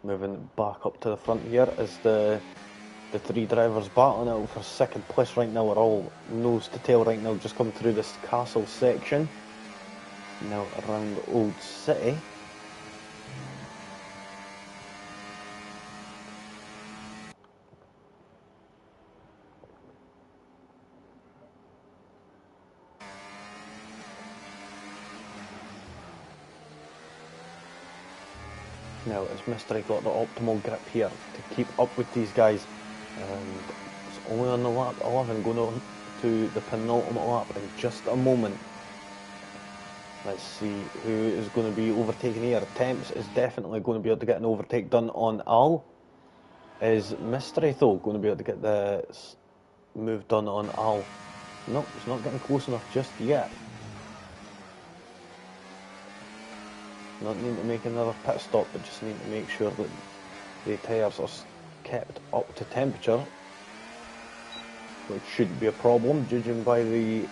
Moving back up to the front here is the The three drivers battling out for second place right now are all nose to tail right now, just coming through this castle section. Now around Old City. Now has Mystery got the optimal grip here to keep up with these guys, and it's only on the lap 11 going on to the penultimate lap in just a moment. Let's see who is going to be overtaken here. Temps is definitely going to be able to get an overtake done on Al. Is Mystery though going to be able to get the move done on Al? Nope, he's not getting close enough just yet. Not need to make another pit stop, but just need to make sure that the tyres are kept up to temperature, which shouldn't be a problem, judging by the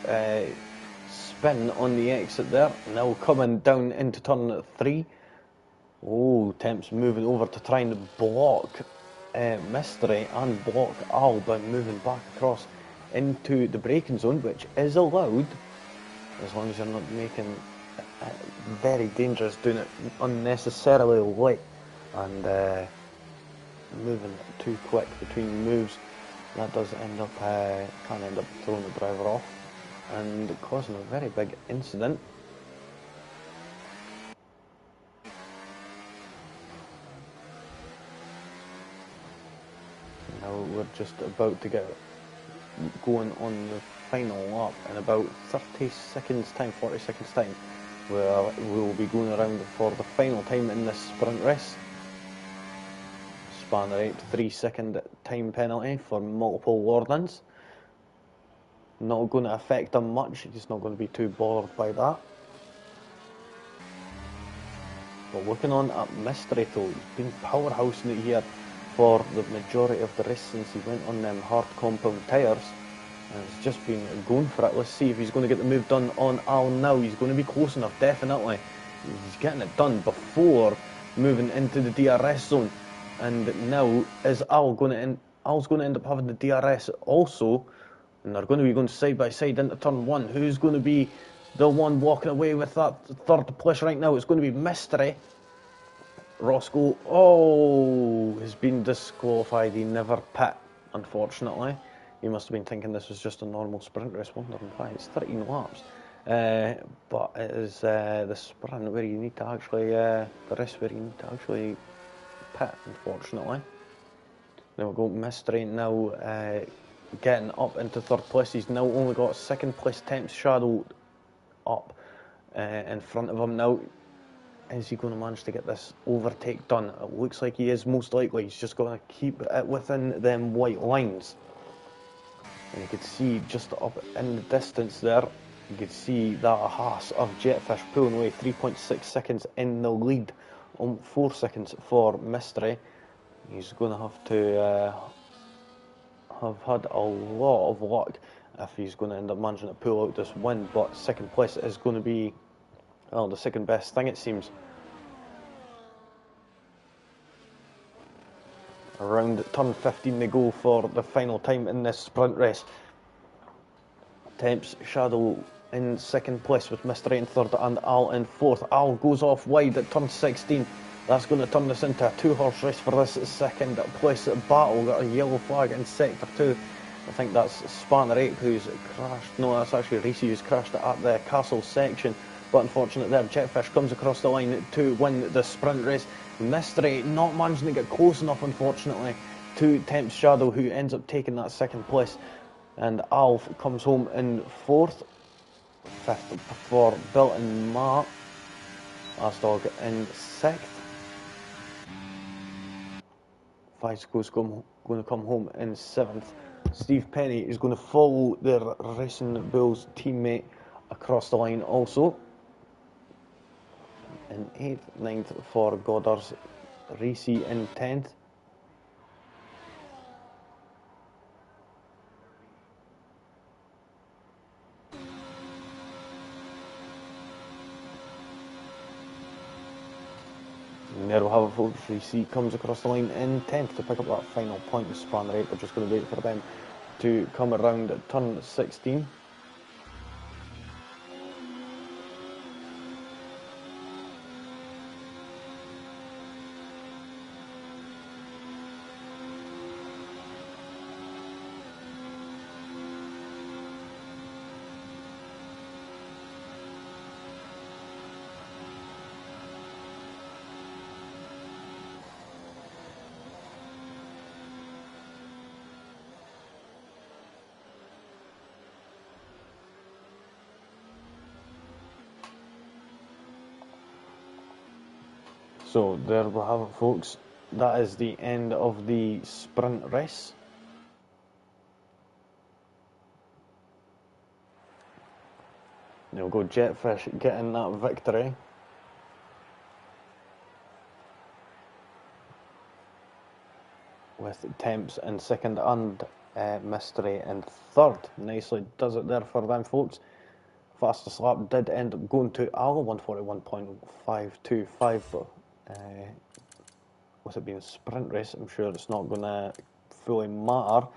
spin on the exit there. Now coming down into turn 3. Oh, Temps moving over to try and block Mystery and block Al by moving back across into the braking zone, which is allowed as long as you're not making very dangerous, doing it unnecessarily late and moving too quick between moves. That does end up can end up throwing the driver off and causing a very big incident. Now we're just about to get going on the final lap in about 30 seconds time, 40 seconds time, where we will be going around for the final time in this sprint race. Spanner 8, 3-second time penalty for multiple warnings. Not going to affect him much, he's not going to be too bothered by that. But looking on at Mystery though, he's been powerhousing it here for the majority of the race since he went on them hard compound tyres. And it's just been going for it. Let's see if he's going to get the move done on Al now. He's going to be close enough, definitely. He's getting it done before moving into the DRS zone. And now is Al's going to end up having the DRS also. And they're going to be going side by side into turn 1. Who's going to be the one walking away with that third place right now? It's going to be Mystery. Roscoe, has been disqualified. He never pit, unfortunately. He must have been thinking this was just a normal sprint race, wondering why it's 13 laps. But it is the sprint where you need to actually, the race where you need to actually pit, unfortunately. Then we'll go Mystery now getting up into third place. He's now only got second place Temps Shadow up in front of him now. Is he going to manage to get this overtake done? It looks like he is, most likely. He's just going to keep it within them white lines. And you could see just up in the distance there, you could see that Haas of Jetfish pulling away 3.6 seconds in the lead, on 4 seconds for Mystery. He's going to have to have had a lot of luck if he's going to end up managing to pull out this win, but second place is going to be, well, the second best thing, it seems. Around turn 15 they go for the final time in this sprint race. Temps Shadow in second place with Mystery in third and Al in fourth. Al goes off wide at turn 16. That's going to turn this into a 2-horse race for this second place battle. Got a yellow flag in sector 2. I think that's Spanner 8 who's crashed. No, that's actually Reese who's crashed at the castle section. But unfortunately there, Jetfish comes across the line to win the sprint race. Mystery not managing to get close enough, unfortunately, to Temps Shadow, who ends up taking that second place. And Alf comes home in fourth. Fifth for Bill and Mark. Last dog in sixth. Bicycle's going to come home in seventh. Steve Penny is going to follow their Racing Bulls teammate across the line also. In 8th, 9th for Goddard's, Reese in 10th. And there we have it, folks. IRC comes across the line in 10th to pick up that final point with Spanner 8. We're just going to wait for them to come around at turn 16. So there we have it, folks. That is the end of the sprint race. There we go, Jetfish getting that victory. With Temps in second and Mystery in third. Nicely does it there for them, folks. Fastest lap did end up going to Al, 141.525, but with it being a sprint race, I'm sure it's not going to fully matter.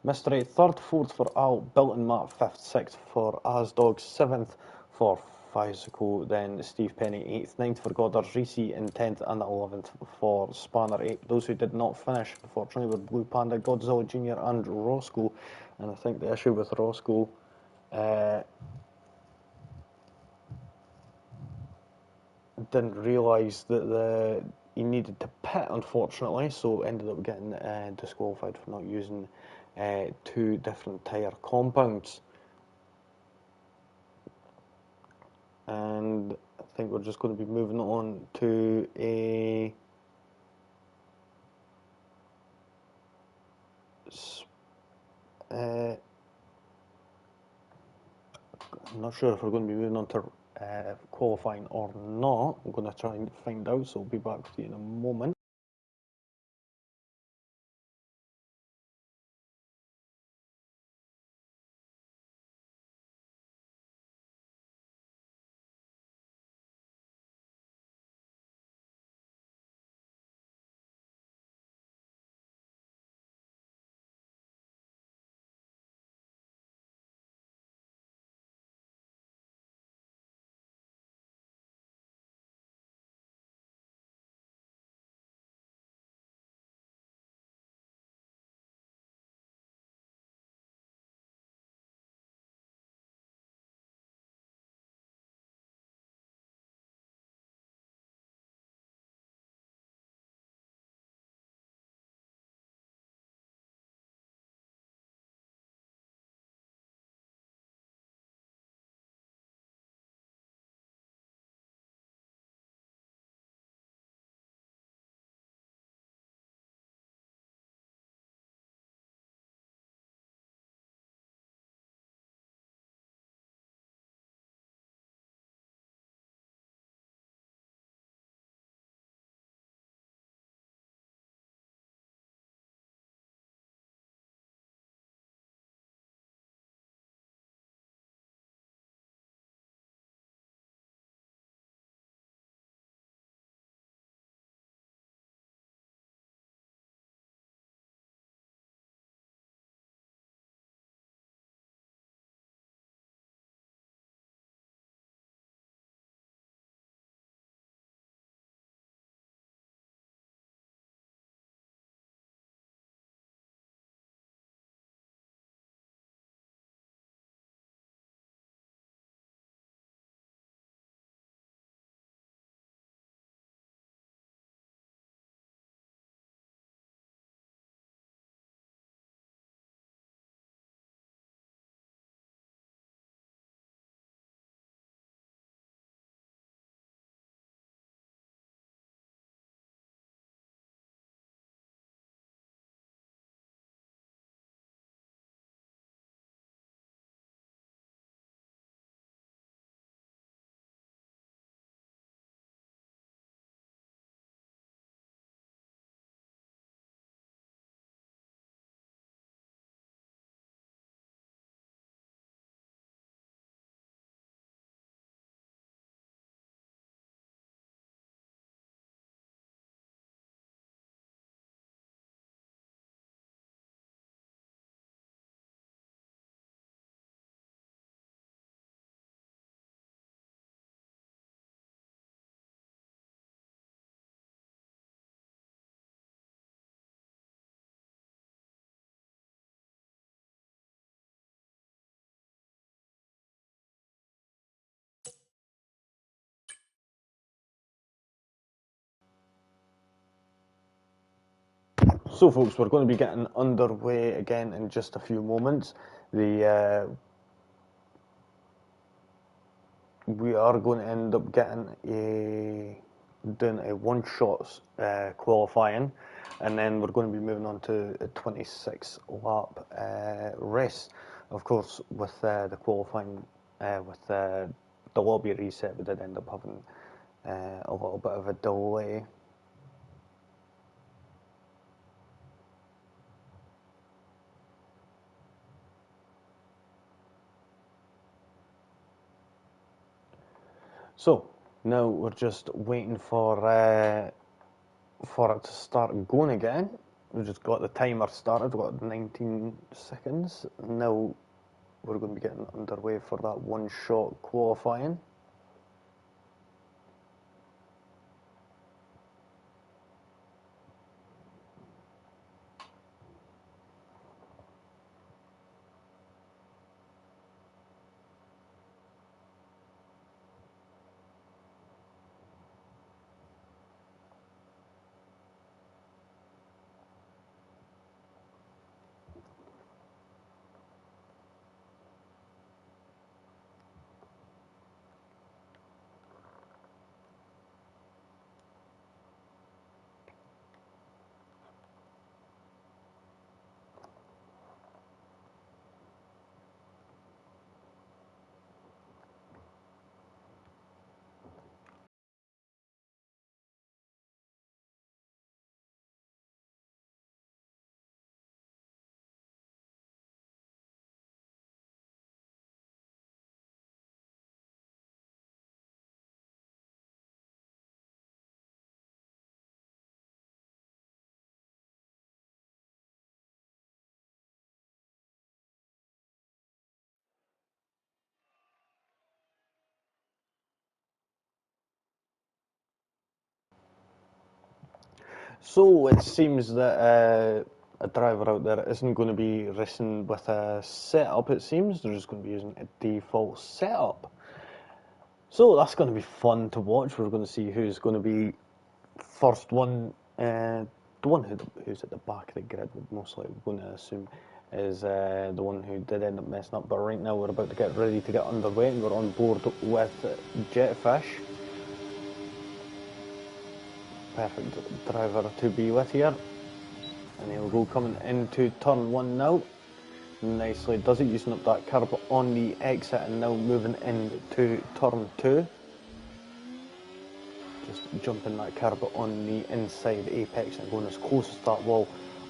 Mystery, third, fourth for Al, Bilton Matt, fifth, sixth for Asdog, seventh for Physical, then Steve Penny, eighth, ninth for Goddard, Reese in 10th, and 11th for Spanner 8. Those who did not finish, unfortunately, were Blue Panda, Godzilla Jr., and Roscoe. And I think the issue with Roscoe didn't realise that he needed to pit, unfortunately, so ended up getting disqualified for not using two different tyre compounds. And I think we're just going to be moving on to I'm not sure if we're going to be moving on to qualifying or not. I'm going to try and find out, so I'll be back with you in a moment. So folks, we're going to be getting underway again in just a few moments. We are going to end up doing a one-shot qualifying, and then we're going to be moving on to a 26 lap race. Of course, with the qualifying, with the lobby reset, we did end up having a little bit of a delay. So now we're just waiting for it to start going again. We've just got the timer started. We've got 19 seconds. Now we're going to be getting underway for that one-shot qualifying. So it seems that a driver out there isn't going to be racing with a setup, it seems. They're just going to be using a default setup. So that's going to be fun to watch. We're going to see who's going to be first one. The one who's at the back of the grid, we're most likely going to assume, is the one who did end up messing up. But right now we're about to get ready to get underway, and we're on board with Jetfish. Perfect driver to be with here, and he'll go coming into turn one now. Nicely does it, using up that curb on the exit, and now moving into turn two. Just jumping that curb on the inside apex and going as close as that wall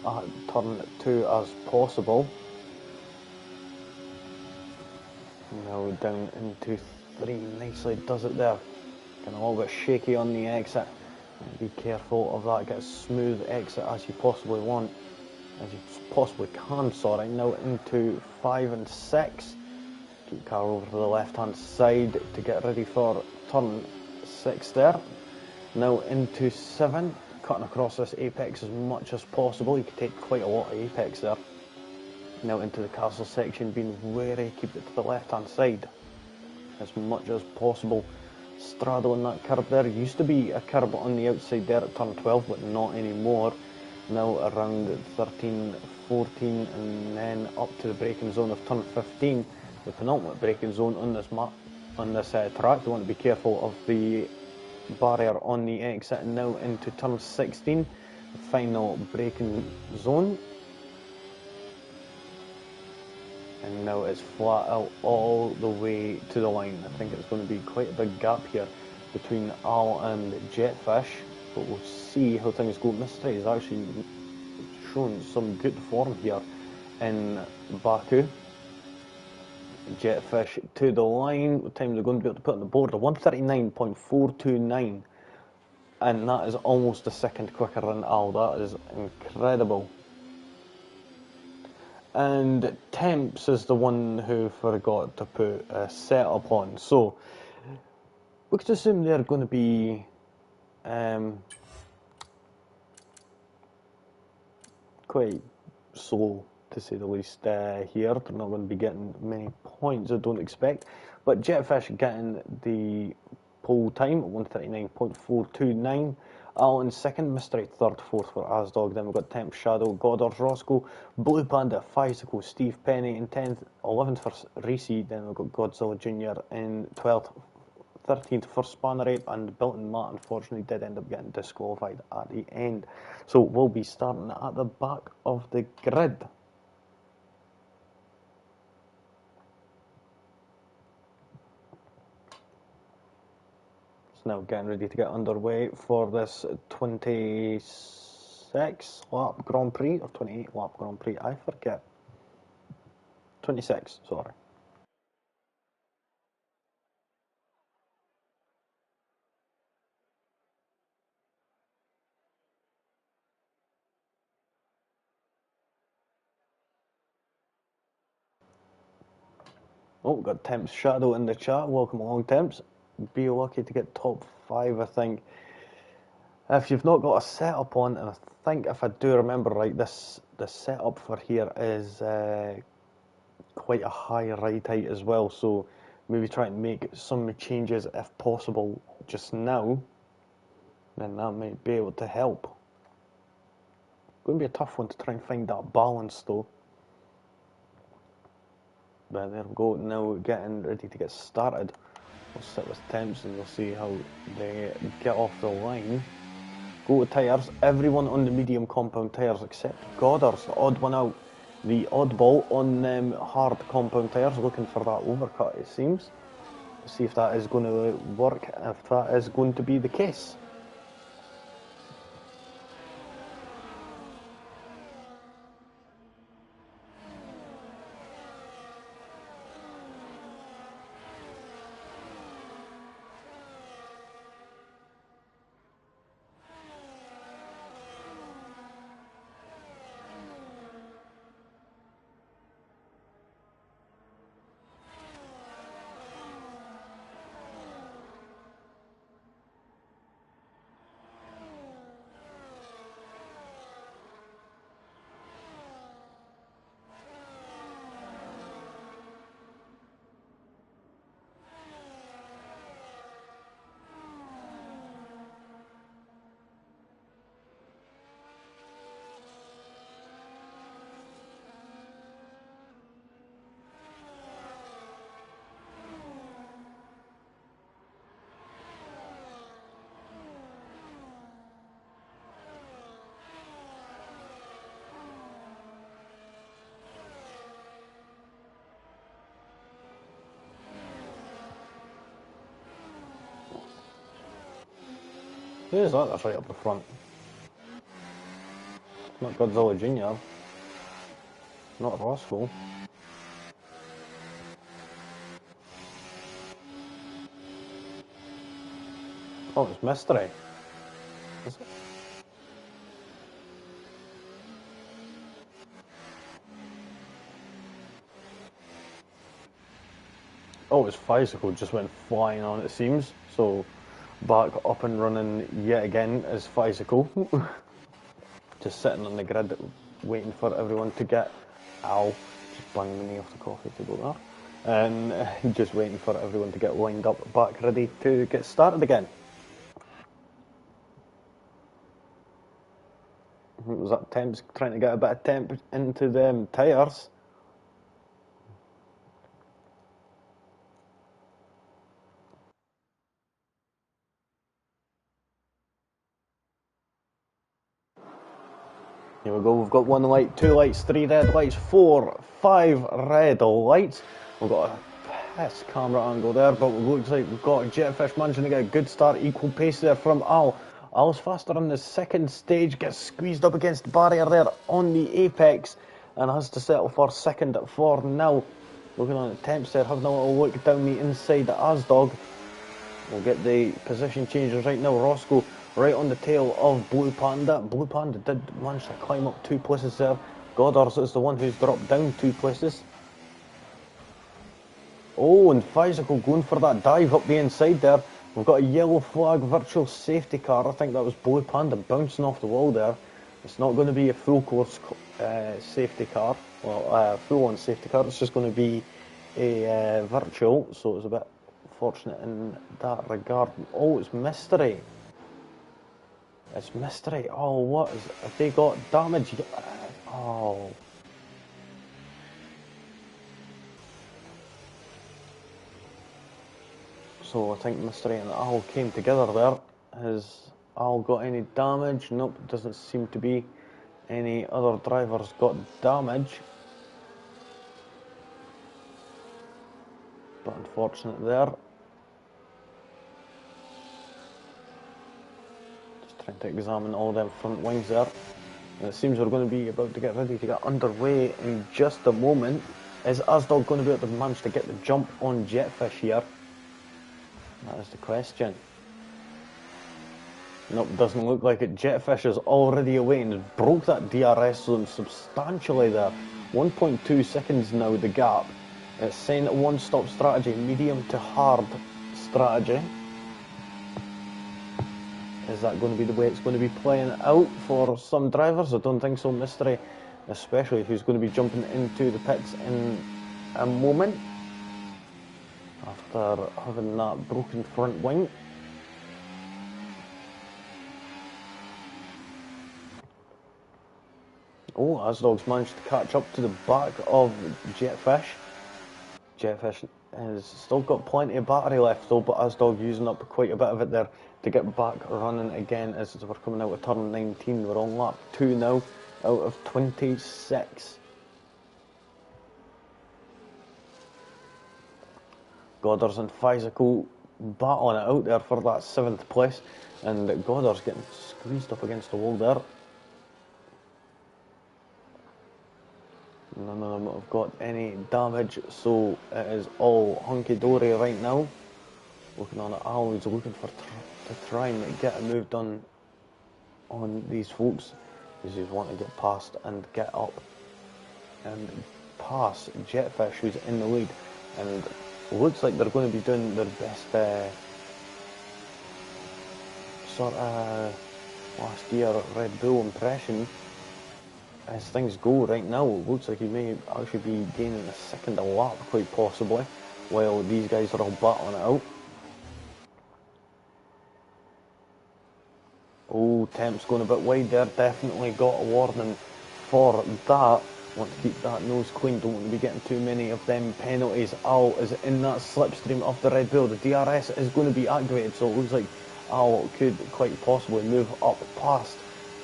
at turn two as possible. Now down into three, nicely does it there. Getting a little bit shaky on the exit. Be careful of that, get a smooth exit as you possibly want, as you possibly can, sorry. Now into 5 and 6. Keep the car over to the left hand side to get ready for turn 6 there. Now into 7, cutting across this apex as much as possible. You can take quite a lot of apex there. Now into the castle section, being wary, keep it to the left hand side as much as possible. Straddling that curb there. Used to be a curb on the outside there at turn 12, but not anymore. Now around 13, 14, and then up to the braking zone of turn 15, the penultimate braking zone on this track. You want to be careful of the barrier on the exit. And now into turn 16, the final braking zone. And now it's flat out all the way to the line. I think it's going to be quite a big gap here between Al and Jetfish, but we'll see how things go. Mystery is actually showing some good form here in Baku. Jetfish to the line. What time they're going to be able to put on the board? 139.429, and that is almost a second quicker than Al. That is incredible. And Temps is the one who forgot to put a setup on, so we could assume they're going to be quite slow, to say the least, here. They're not going to be getting many points, I don't expect. But Jetfish getting the pole time at 139.429. Al in second, Mystery third, fourth for Asdog. Then we've got Temp Shadow, Goddard, Roscoe, Blue Panda, Fizical, Steve Penny in 10th, 11th for Reese. Then we've got Godzilla Jr. in 12th, 13th for Spanner Ape, and Bilton Matt unfortunately did end up getting disqualified at the end. So we'll be starting at the back of the grid. Now getting ready to get underway for this 26 lap Grand Prix, or 28 lap Grand Prix, I forget. 26, sorry. Oh, we've got Temp's Shadow in the chat. Welcome along, Temps. Be lucky to get top 5, I think. If you've not got a setup on, and I think if I do remember right, the setup for here is quite a high ride height as well, so maybe try and make some changes if possible just now, then that might be able to help. Going to be a tough one to try and find that balance though. But there we go, now getting ready to get started. We'll sit with Temps and we'll see how they get off the line. Go to tyres, everyone on the medium compound tyres except Goddard's, the odd one out. The oddball on them hard compound tyres, looking for that overcut it seems. See if that is going to work, if that is going to be the case. Who is that that's right up the front? Not Godzilla Jr. Not Roscoe. Oh, it's Mystery. Is it? Oh, it's Fizical just went flying on, it seems. So, back up and running yet again is Fizical. Just sitting on the grid, waiting for everyone to get... Ow, just banging the knee off the coffee to go there. And just waiting for everyone to get lined up, back ready to get started again. Was that Temps trying to get a bit of temp into them tyres? Here we go, we've got 1 light, 2 lights, 3 red lights, 4, 5 red lights. We've got a piss camera angle there, but it looks like we've got Jetfish managing to get a good start, equal pace there from Al. Al's faster on the second stage, gets squeezed up against the barrier there on the apex, and has to settle for second for now. Looking on the Temps there, having a little look down the inside at Asdog. We'll get the position changes right now. Roscoe right on the tail of Blue Panda. Blue Panda did manage to climb up 2 places there. Goddard is the one who's dropped down 2 places. Oh, and Fizical going for that dive up the inside there. We've got a yellow flag virtual safety car. I think that was Blue Panda bouncing off the wall there. It's not going to be a full course safety car, well, full on safety car. It's just going to be a virtual, so it's a bit fortunate in that regard. Oh, it's Mystery. It's Mystery. Oh, what is... Have they got damage? Oh. So I think Mystery and Al came together there. Has Al got any damage? Nope, doesn't seem to be. Any other drivers got damage? But unfortunate there. Just trying to examine all them front wings there. And it seems we're going to be about to get ready to get underway in just a moment. Is Asdog going to be able to manage to get the jump on Jetfish here? That is the question. Nope, doesn't look like it. Jetfish is already away and broke that DRS zone substantially there. 1.2 seconds now, the gap. It's saying a one-stop strategy, medium to hard strategy. Is that going to be the way it's going to be playing out for some drivers? I don't think so. Mystery, especially, who's going to be jumping into the pits in a moment after having that broken front wing. Oh, Asdog's managed to catch up to the back of Jetfish. Jetfish has still got plenty of battery left though, but Asdog using up quite a bit of it there to get back running again as we're coming out of turn 19. We're on lap 2 now out of 26. Goddard's and Physical battling it out there for that 7th place, and Goddard's getting squeezed up against the wall there. None of them have got any damage, so it is all hunky-dory right now. Looking on at Al, he's looking for to try and get a move done on these folks, because he's wanting to get past and get up and pass Jetfish, who's in the lead, and looks like they're going to be doing their best sort of last year Red Bull impression. As things go right now, it looks like he may actually be gaining a second a lap, quite possibly, while these guys are all battling it out. Oh, Temp's going a bit wide there, definitely got a warning for that. Want to keep that nose clean, don't want to be getting too many of them penalties. Al is in that slipstream of the Red Bull. The DRS is going to be activated, so it looks like Al could quite possibly move up past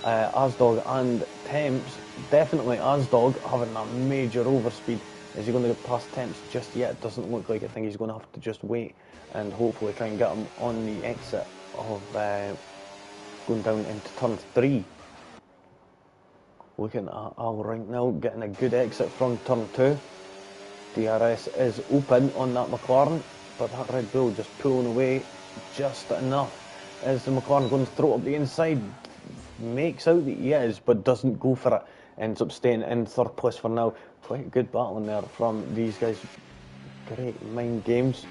Asdog and Temps. Definitely Asdog having that major overspeed. Is he going to get past Temps just yet? Doesn't look like it. I think he's going to have to just wait and hopefully try and get him on the exit of going down into turn 3. Looking at Al right now, getting a good exit from turn 2. DRS is open on that McLaren, but that Red Bull just pulling away just enough. Is the McLaren going to throw up the inside? Makes out that he is, but doesn't go for it. Ends up staying in 3rd place for now. Quite a good battle in there from these guys. Great mind games.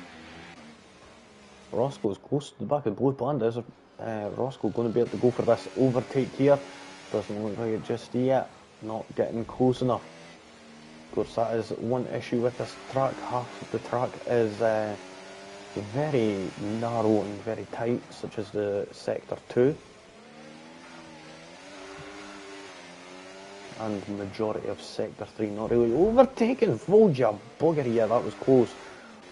Roscoe's close to the back of Blue Panda. Is Roscoe going to be able to go for this overtake here? Doesn't look like it just yet. Not getting close enough. Of course, that is one issue with this track. Half of the track is very narrow and very tight, such as the Sector 2. And majority of Sector 3 not really overtaken. Volja bugger, yeah, that was close.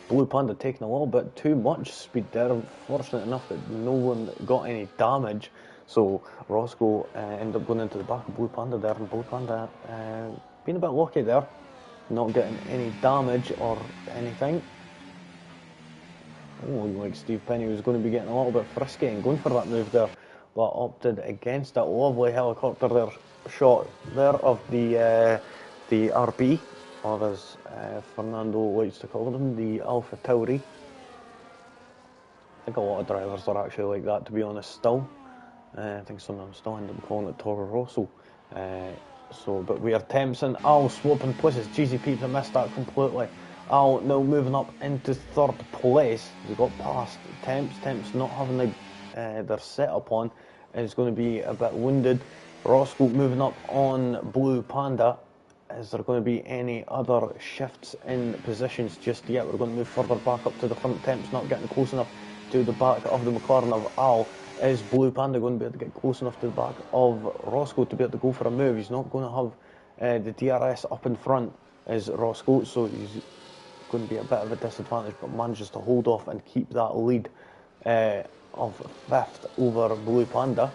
Blue Panda taking a little bit too much speed there. Fortunate enough that no one got any damage. So Roscoe ended up going into the back of Blue Panda there, and Blue Panda being a bit lucky there, not getting any damage or anything. Oh, like Steve Penny was going to be getting a little bit frisky and going for that move there, but opted against it. Lovely helicopter there, shot there of the RB, or as Fernando likes to call them, the Alpha Tauri. I think a lot of drivers are actually like that, to be honest, still. I think some of them still end up calling it Toro Rosso. But we are Temps and Al swapping places. Cheesy Peeps, I missed that completely. Al now moving up into 3rd place. He got past Temps. Temps not having their setup on is going to be a bit wounded. Roscoe moving up on Blue Panda. Is there going to be any other shifts in positions just yet? We're going to move further back up to the front. Temps not getting close enough to the back of the McLaren of Al. is Blue Panda going to be able to get close enough to the back of Roscoe to be able to go for a move? He's not going to have the DRS up in front as Roscoe, so he's going to be a bit of a disadvantage, but manages to hold off and keep that lead of 5th over Blue Panda.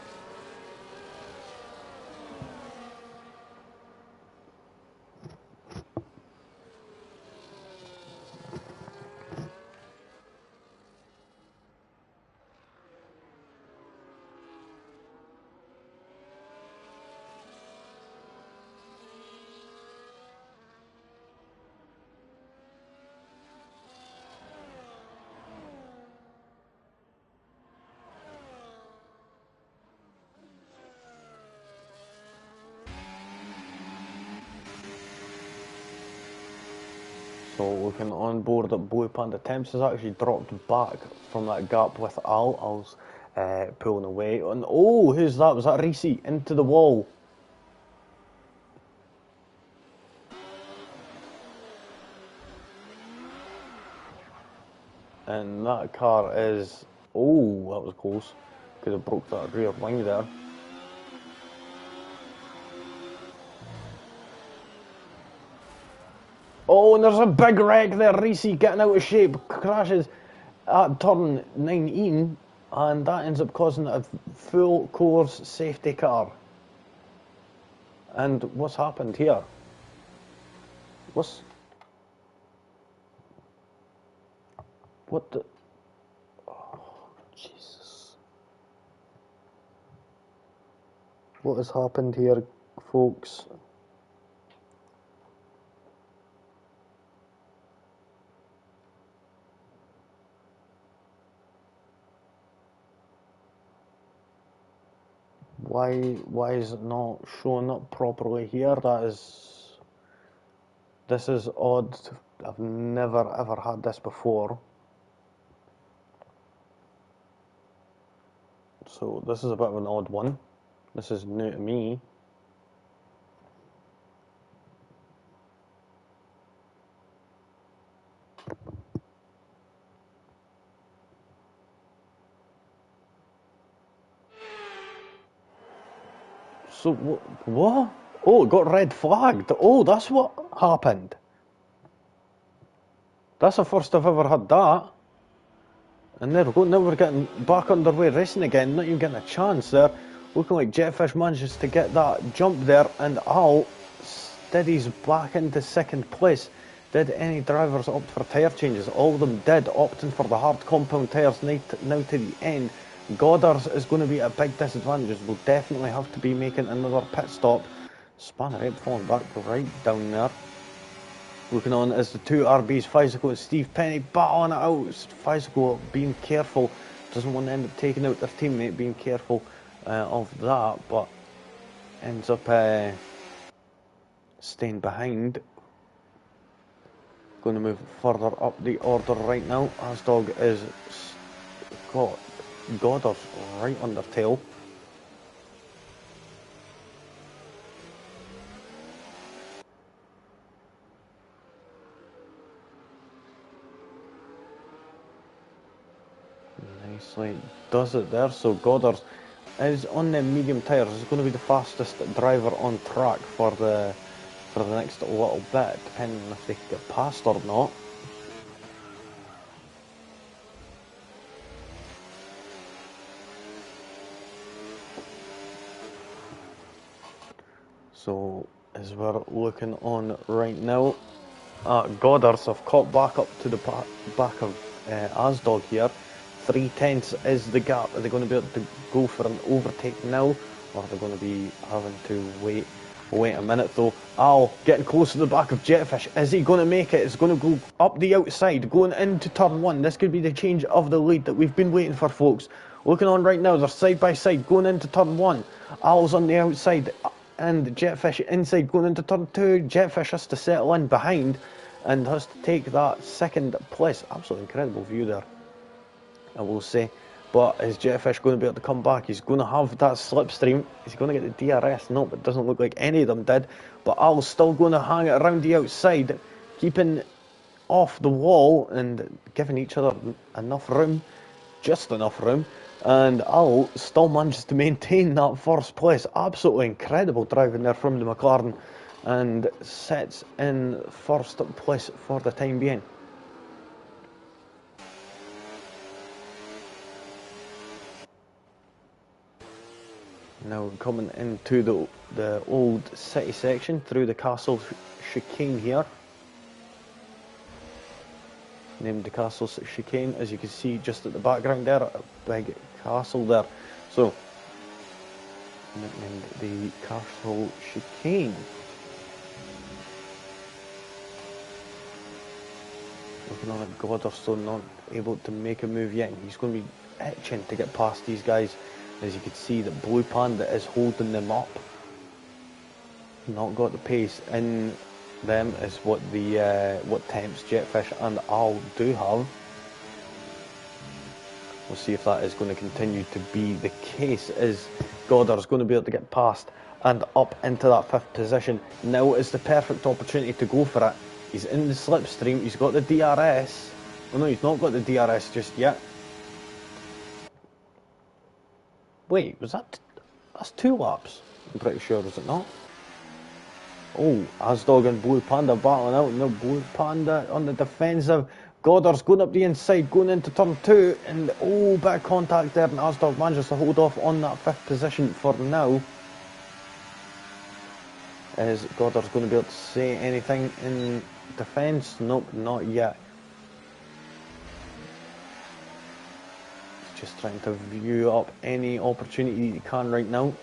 So looking on board at Blue Panda, Temps has actually dropped back from that gap with Al. Al's pulling away. And oh, who's that? Was that Reese? Into the wall. And that car is... Oh, that was close. Could have broke that rear wing there. Oh, and there's a big wreck there. Reese getting out of shape, crashes at turn 19, and that ends up causing a full course safety car. And what's happened here? What the... Oh, Jesus. What has happened here, folks? Why is it not showing up properly here? This is odd. I've never ever had this before. So this is a bit of an odd one. This is new to me. So what? Oh, it got red flagged. Oh, that's what happened. That's the first I've ever had that. And there we go. Now we're getting back underway racing again. Not even getting a chance there. Looking like Jetfish manages to get that jump there, and Al steadies back into 2nd place. Did any drivers opt for tyre changes? All of them did, opting for the hard compound tyres now to the end. Goddard's is going to be a big disadvantage. We'll definitely have to be making another pit stop. Spanner Ape falling back right down there. Looking on as the two RBs, Fizico and Steve Penny, battling it out. Fizico being careful, doesn't want to end up taking out their teammate, being careful of that, but ends up staying behind. Going to move further up the order right now. Asdog is got Goddard right under tail. Nicely does it there. So Goddard is on the medium tyres. Is going to be the fastest driver on track for the next little bit, depending on if they can get past or not. So as we're looking on right now, Goddard's have caught back up to the back of Asdog here. 3/10 is the gap. Are they going to be able to go for an overtake now, or are they going to be having to wait a minute though? Al getting close to the back of Jetfish. Is he going to make it? It's going to go up the outside, going into turn 1. This could be the change of the lead that we've been waiting for, folks. Looking on right now, they're side by side going into turn 1. Al's on the outside and Jetfish inside going into turn 2. Jetfish has to settle in behind and has to take that 2nd place. Absolutely incredible view there, I will say. But is Jetfish going to be able to come back? He's going to have that slipstream. He's going to get the DRS. Nope, it doesn't look like any of them did. But Al's still going to hang it around the outside, keeping off the wall and giving each other enough room just enough room, and Al still manages to maintain that first place. Absolutely incredible driving there from the McLaren, and sets in first place for the time being. Now coming into the old city section through the castle chicane here. Named the castle chicane, as you can see just at the background there, a big castle there. So, named the castle chicane. Looking on at Goddard, still not able to make a move yet. He's going to be itching to get past these guys. As you can see, that Blue Panda is holding them up. Not got the pace in them as what Temps, Jetfish and Al do have. We'll see if that is going to continue to be the case, as Goddard's going to be able to get past and up into that 5th position. Now is the perfect opportunity to go for it. He's in the slipstream, he's got the DRS. Oh no, he's not got the DRS just yet. Wait, that's 2 laps? I'm pretty sure, is it not? Oh, Asdog and Blue Panda battling out. No, Blue Panda on the defensive. Goddard's going up the inside, going into turn 2, and oh, bit of contact there, and Asdog manages to hold off on that 5th position for now. Is Goddard's going to be able to say anything in defence? Nope, not yet. Just trying to view up any opportunity he can right now.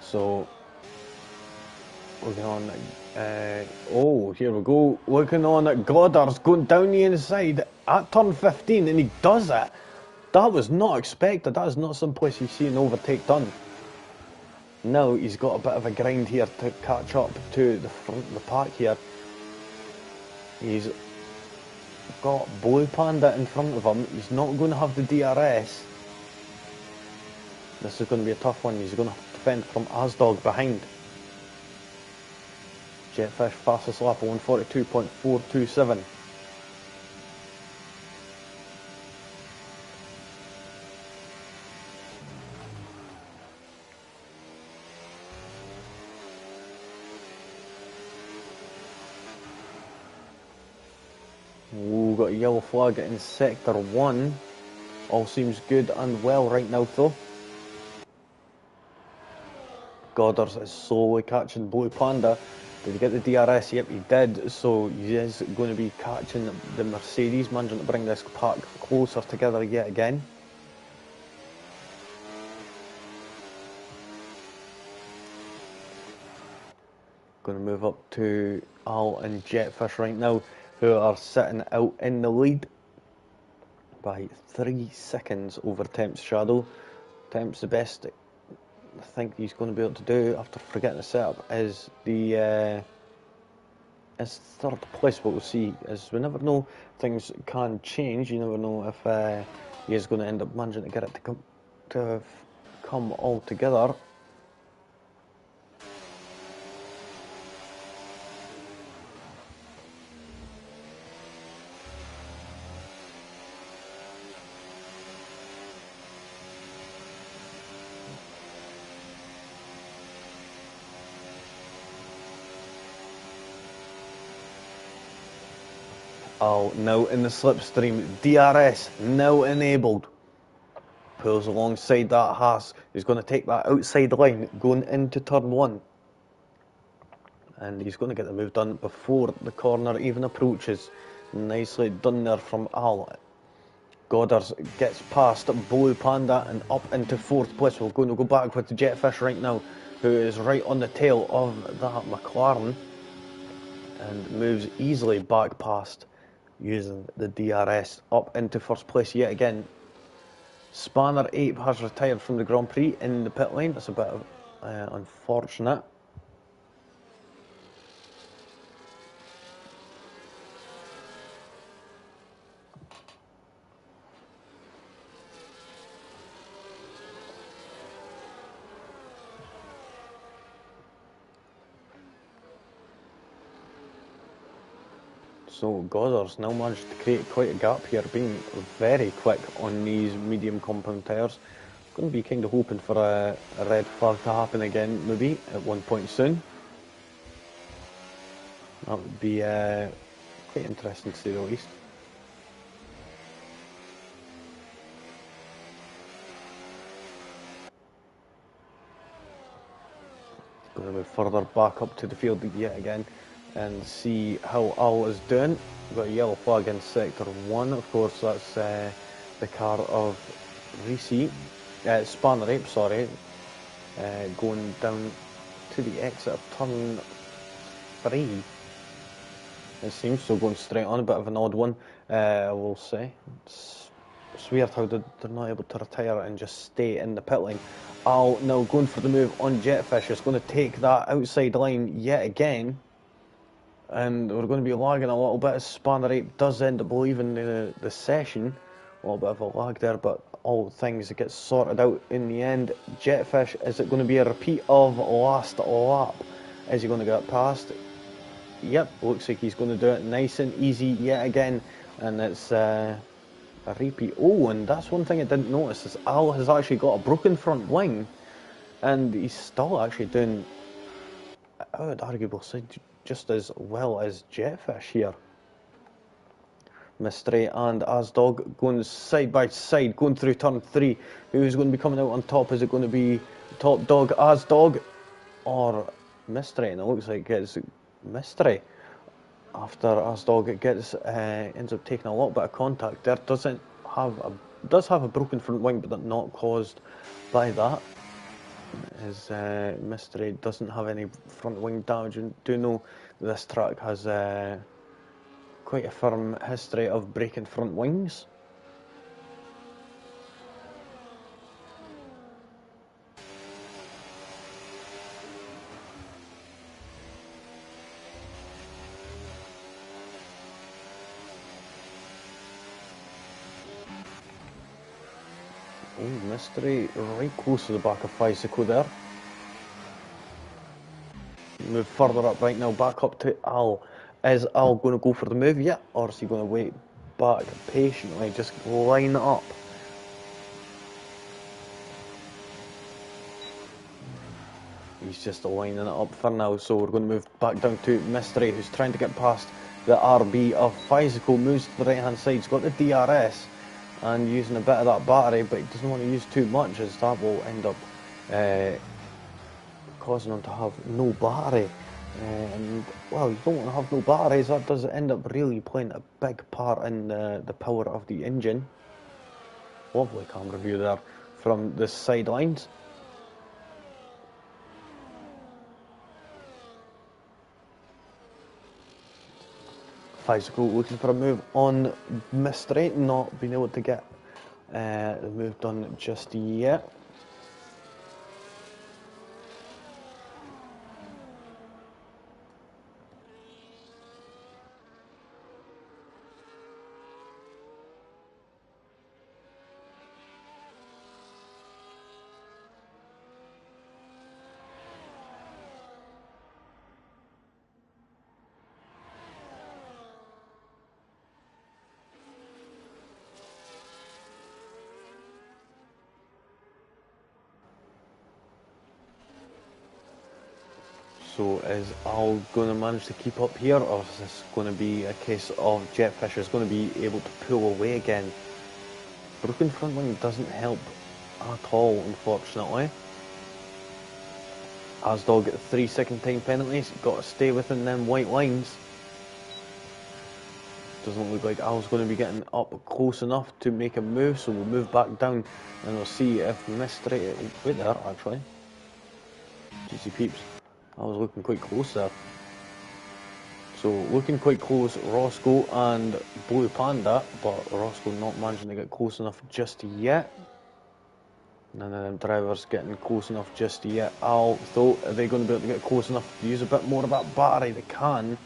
So, looking on, oh, here we go, looking on at Goddard's going down the inside at turn 15, and he does it. That was not expected. That is not some place you see an overtake done. Now he's got a bit of a grind here to catch up to the front of the pack here. He's got Blue Panda in front of him. He's not going to have the DRS. This is going to be a tough one. He's going to defend from Asdog behind. Jetfish fastest lap 142.427. Ooh, got a yellow flag in sector 1. All seems good and well right now though. Goddard is slowly catching Blue Panda. Did he get the DRS? Yep, he did. So he is going to be catching the Mercedes, managing to bring this pack closer together yet again. Going to move up to Al and Jetfish right now, who are sitting out in the lead by 3 seconds over Temp's Shadow. Temp's the best I think he's going to be able to do after forgetting the setup is the is 3rd place, but we'll see, as we never know, things can change. You never know if he is going to end up managing to get it to come all together. Oh, now in the slipstream, DRS now enabled. Pulls alongside that Haas. He's going to take that outside line going into turn 1. And he's going to get the move done before the corner even approaches. Nicely done there from Al. Goddard gets past Blue Panda and up into 4th place. We're going to go back with the Jetfish right now, who is right on the tail of that McLaren and moves easily back past using the DRS up into first place yet again. Spanner Ape has retired from the Grand Prix in the pit lane. That's a bit of, unfortunate. So Goddard's now managed to create quite a gap here, being very quick on these medium compound tyres. Going to be kind of hoping for a red flag to happen again, maybe at one point soon. That would be quite interesting to say the least. Going to move further back up to the field yet again and see how Al is doing. We've got a yellow flag in sector 1, of course. That's the car of Reese, Spanner Ape, sorry, going down to the exit of turn 3. It seems so, going straight on, a bit of an odd one, I will say. It's weird how they're not able to retire and just stay in the pit lane. Al now going for the move on Jetfish. Is going to take that outside line yet again. And we're going to be lagging a little bit as Spanner Ape does end up leaving the session. A little bit of a lag there, but all things get sorted out in the end. Jetfish, is it going to be a repeat of last lap? Is he going to get past? Yep, looks like he's going to do it nice and easy yet again. And it's a repeat. Oh, and that's one thing I didn't notice, is Al has actually got a broken front wing. And he's still actually doing, I would arguably say, just as well as Jetfish here. Mystery and Asdog going side by side, going through turn 3. Who's going to be coming out on top? Is it going to be top dog Asdog or Mystery? And it looks like it's Mystery. After Asdog gets ends up taking a little bit of contact there. Does have a broken front wing, but not caused by that. His Mystery doesn't have any front wing damage, and do know this track has quite a firm history of breaking front wings. Oh, Mystery right close to the back of Bicycle there. Move further up right now, back up to Al. Is Al going to go for the move yet, or is he going to wait back patiently, just line it up? He's just lining it up for now, so we're going to move back down to Mystery, who's trying to get past the RB of Bicycle. Moves to the right hand side, he's got the DRS and using a bit of that battery, but he doesn't want to use too much, as that will end up causing him to have no battery. And well, you don't want to have no batteries. That does end up really playing a big part in the power of the engine. Lovely camera view there from the sidelines. Bicycle looking for a move on Mystery, not being able to get the move done just yet. So is Al going to manage to keep up here, or is this going to be a case of Jetfish is going to be able to pull away again? Broken front wing doesn't help at all, unfortunately. Asdog at 3 second time penalties, got to stay within them white lines. Doesn't look like Al's going to be getting up close enough to make a move, so we'll move back down and we'll see if Mystery, wait there actually, GC peeps. I was looking quite close there. So looking quite close, Roscoe and Blue Panda, but Roscoe not managing to get close enough just yet. None of them drivers getting close enough just yet. Though, are they going to be able to get close enough to use a bit more of that battery? They can.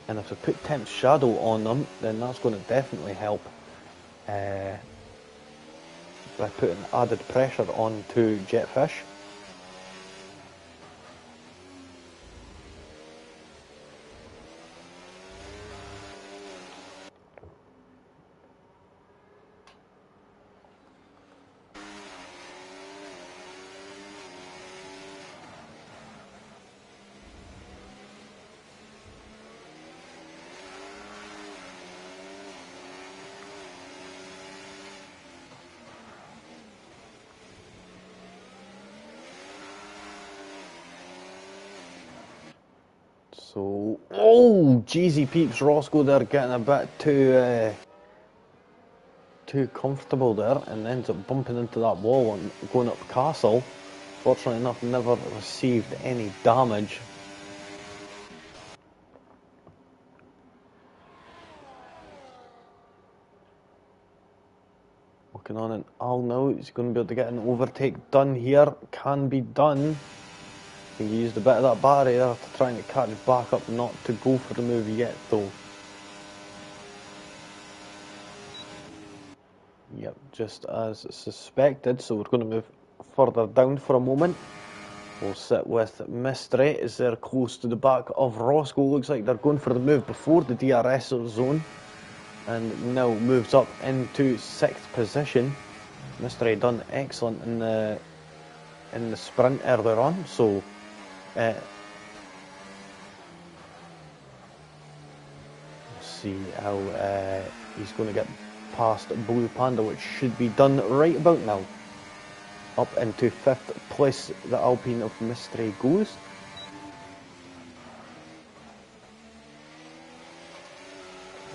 And if they put Temp Shadow on them, then that's going to definitely help by putting added pressure onto Jetfish. So, oh, Jeezy peeps, Roscoe there getting a bit too comfortable there and ends up bumping into that wall and going up castle. Fortunately enough, never received any damage. Working on it all now. He's going to be able to get an overtake done here. Can be done. He used a bit of that battery there to try and catch back up, not to go for the move yet though. Yep, just as suspected. So we're going to move further down for a moment. We'll sit with Mystery as they're close to the back of Roscoe. Looks like they're going for the move before the DRS zone. And now moves up into 6th position. Mystery done excellent in the sprint earlier on. So we'll see how he's going to get past Blue Panda, which should be done right about now. Up into 5th place, the Alpine of Mystery goes.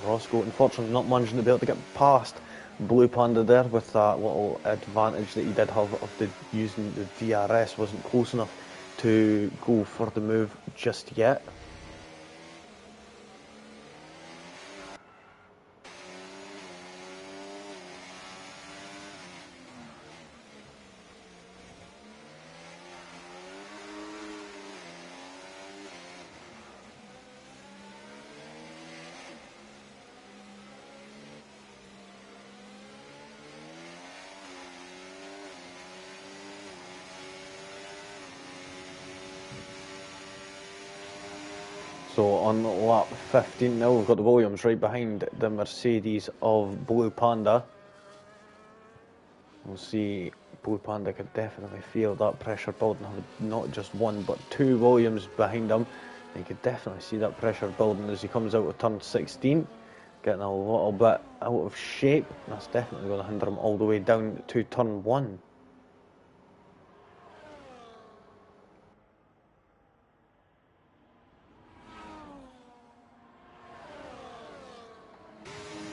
Roscoe, unfortunately, not managing to be able to get past Blue Panda there with that little advantage that he did have of using the DRS. Wasn't close enough to go for the move just yet. So on lap 15 now, we've got the Williams right behind the Mercedes of Blue Panda. We'll see, Blue Panda could definitely feel that pressure building, not just one but two Williams behind him. You could definitely see that pressure building as he comes out of turn 16, getting a little bit out of shape. That's definitely going to hinder him all the way down to turn 1.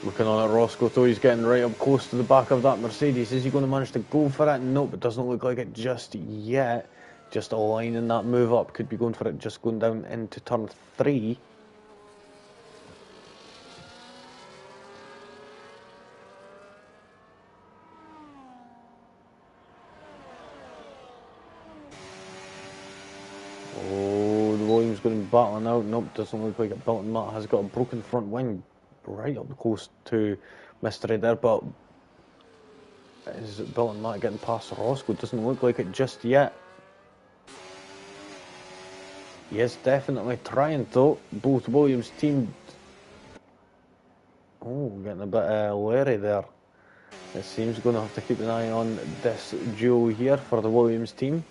Looking on at Roscoe though, he's getting right up close to the back of that Mercedes. Is he going to manage to go for it? Nope, it doesn't look like it just yet. Just aligning that move up, could be going for it, just going down into turn 3. Oh, the Williams going to be battling out. Nope, doesn't look like it. Belton Matt has got a broken front wing right up close to Mystery there, but is Belton Matt getting past Roscoe? Doesn't look like it just yet. He is definitely trying though. Both Williams team. Oh, getting a bit leery there. It seems going to have to keep an eye on this duo here for the Williams team.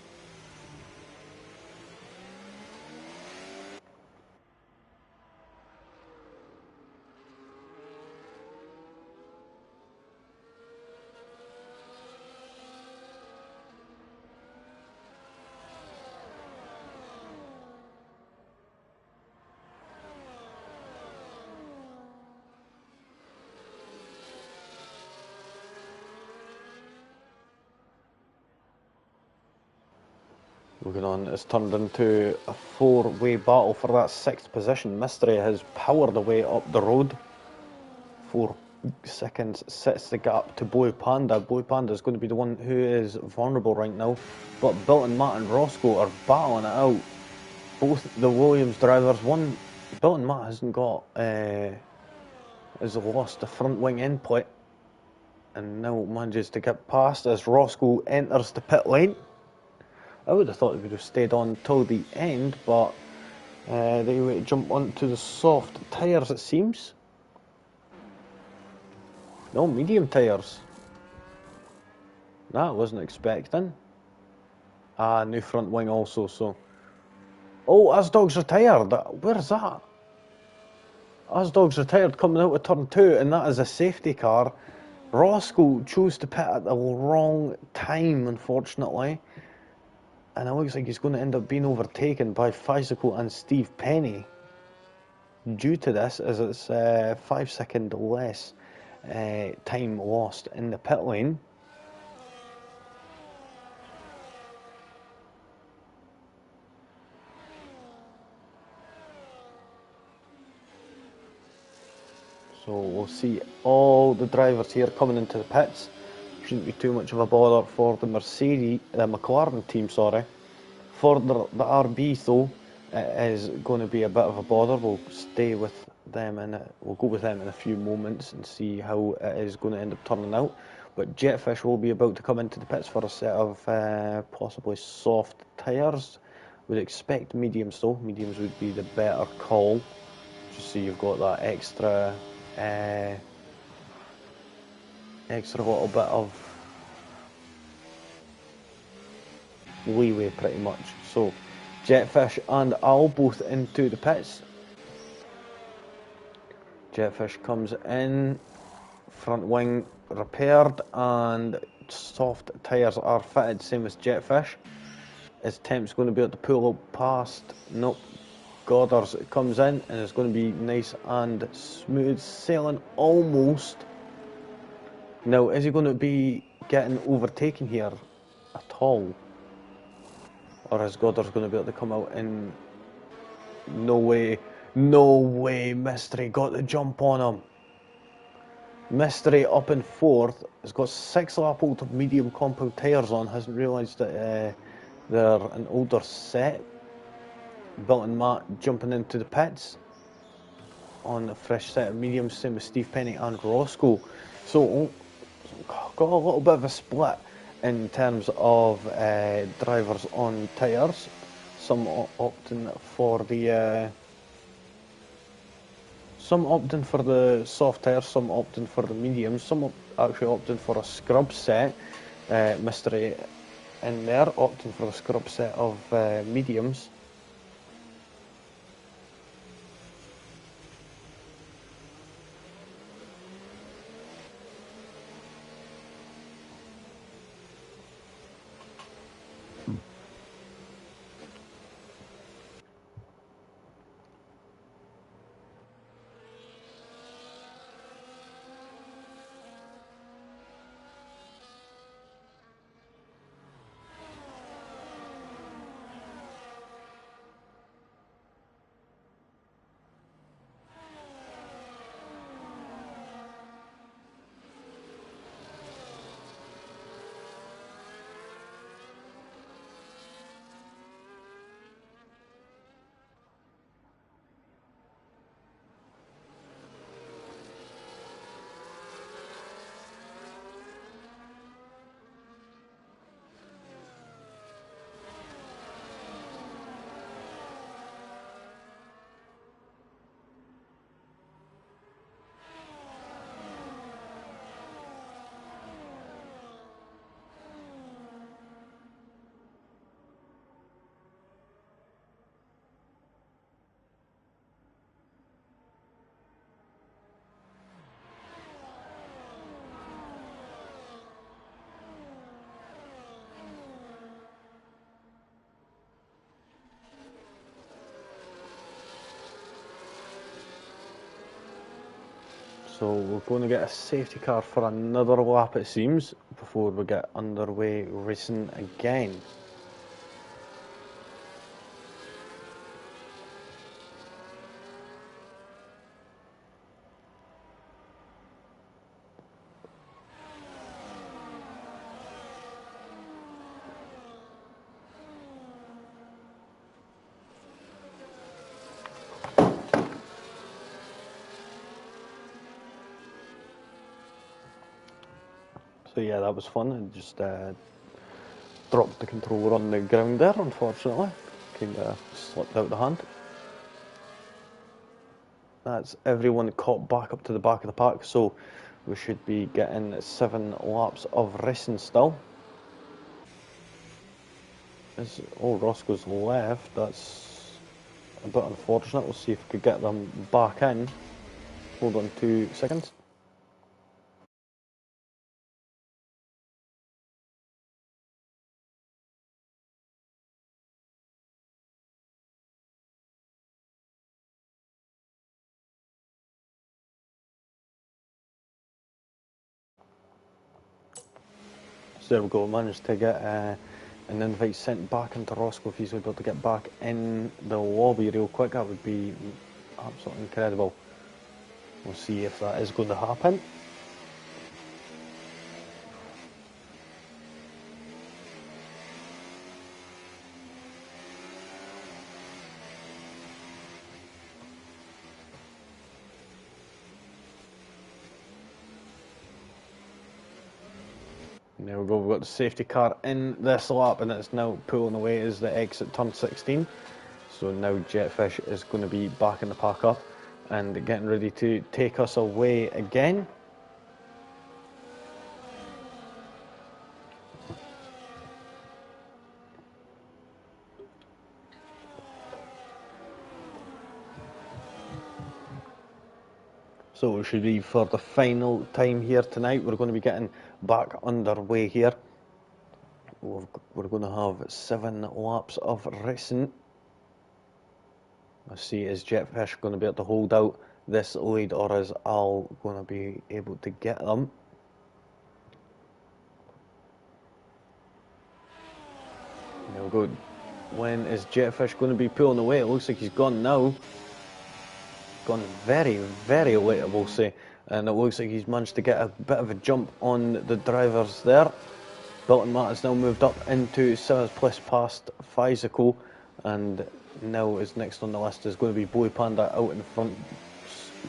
Moving on, it's turned into a four-way battle for that sixth position. Mystery has powered away up the road. 4 seconds sets the gap to Boy Panda. Boy Panda is going to be the one who is vulnerable right now. But Bilton, Matt and Roscoe are battling it out. Both the Williams drivers, Bilton Matt hasn't got, has lost the front wing input. And now manages to get past as Roscoe enters the pit lane. I would have thought he would have stayed on till the end, but they would jump onto the soft tyres, it seems. No, medium tyres. That I wasn't expecting. New front wing also, so. Oh, Asdog's retired. Where's that? Asdog's retired coming out of turn 2, and that is a safety car. Roscoe chose to pit at the wrong time, unfortunately. And it looks like he's going to end up being overtaken by Fizical and Steve Penny due to this, as it's 5 second less time lost in the pit lane. So we'll see all the drivers here coming into the pits. Shouldn't be too much of a bother for the McLaren team, sorry. For the RB though, it is going to be a bit of a bother. We'll stay with them and we'll go with them in a few moments and see how it is going to end up turning out. But Jetfish will be about to come into the pits for a set of possibly soft tyres. Would expect mediums though. Mediums would be the better call. Just so you've got that extra little bit of leeway pretty much. So Jetfish and Al both into the pits. Jetfish comes in, front wing repaired and soft tyres are fitted, same as Jetfish. His temp's going to be able to pull up past, nope, Goddard's comes in and it's going to be nice and smooth sailing almost. Now, is he going to be getting overtaken here at all? Or is Goddard's going to be able to come out in... No way, Mystery got the jump on him. Mystery up in fourth, has got 6 lap old of medium compound tyres on, hasn't realised that they're an older set. Bilton Matt jumping into the pits on a fresh set of mediums, same as Steve Penny and Roscoe. So, got a little bit of a split in terms of drivers on tyres. Some opting for the soft tyres, some opting for the mediums, some actually opting for a scrub set. Mystery in there opting for a scrub set of mediums. So we're going to get a safety car for another lap, it seems, before we get underway racing again. So yeah, that was fun. I just dropped the controller on the ground there, unfortunately. Kind of slipped out the hand. That's everyone caught back up to the back of the pack, so we should be getting 7 laps of racing still. Roscoe's left. That's a bit unfortunate. We'll see if we could get them back in. Hold on 2 seconds. So there we go, managed to get an invite sent back into Roscoe. If he's able to get back in the lobby real quick, that would be absolutely incredible. We'll see if that is going to happen. There we go, we've got the safety car in this lap, and it's now pulling away as the exit turn 16. So now Jetfish is going to be back in the pack up and getting ready to take us away again. So we should be for the final time here tonight. We're going to be getting back underway here. We're going to have 7 laps of racing. Let's see, is Jetfish going to be able to hold out this lead, or is Al going to be able to get them? There we go. When is Jetfish going to be pulling away? It looks like he's gone now. Gone very, very late, I will say. And it looks like he's managed to get a bit of a jump on the drivers there. Bilton Matt has now moved up into 7th place past Physical, and now is next on the list is going to be Boy Panda out in front.